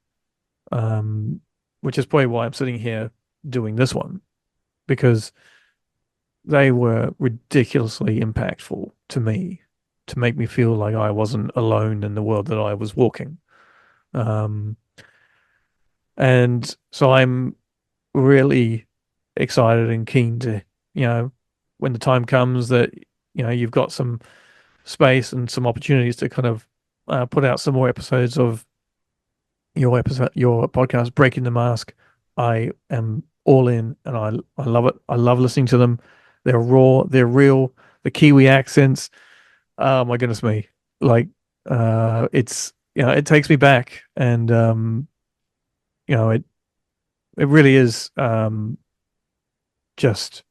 A: Um, which is probably why I'm sitting here doing this one, because they were ridiculously impactful to me, to make me feel like I wasn't alone in the world that I was walking. Um, and so I'm really excited and keen to, you know, when the time comes that, you've got some space and some opportunities to kind of put out some more episodes of your podcast, Breaking the Mask. I am all in, and I love it. I love listening to them. They're raw, they're real. The Kiwi accents. Oh my goodness me! Like, it's it takes me back, and it really is just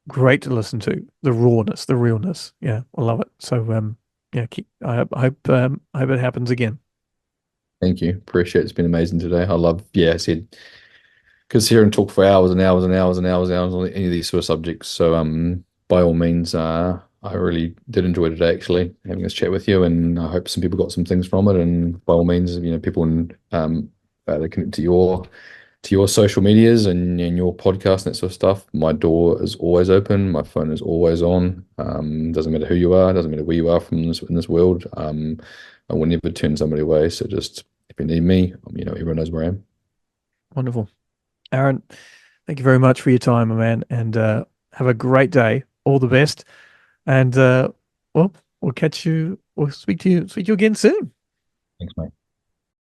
A: great to listen to. The rawness, the realness. Yeah, I love it. So yeah, I hope it happens again.
B: Thank you. Appreciate it. It's been amazing today. I love, yeah, I said, could sit here and talk for hours and hours and hours and hours and hours on any of these sort of subjects. So, by all means, I really did enjoy today, actually, having this chat with you, and I hope some people got some things from it. And by all means, people in, they connect to your social medias and your podcast and that sort of stuff. My door is always open. My phone is always on. Doesn't matter who you are. Doesn't matter where you are from this in this world. I will never turn somebody away. So just if you need me, everyone knows where I am.
A: Wonderful. Aaron, thank you very much for your time, my man, and have a great day. All the best, and well, we'll speak to you again soon.
B: Thanks, mate.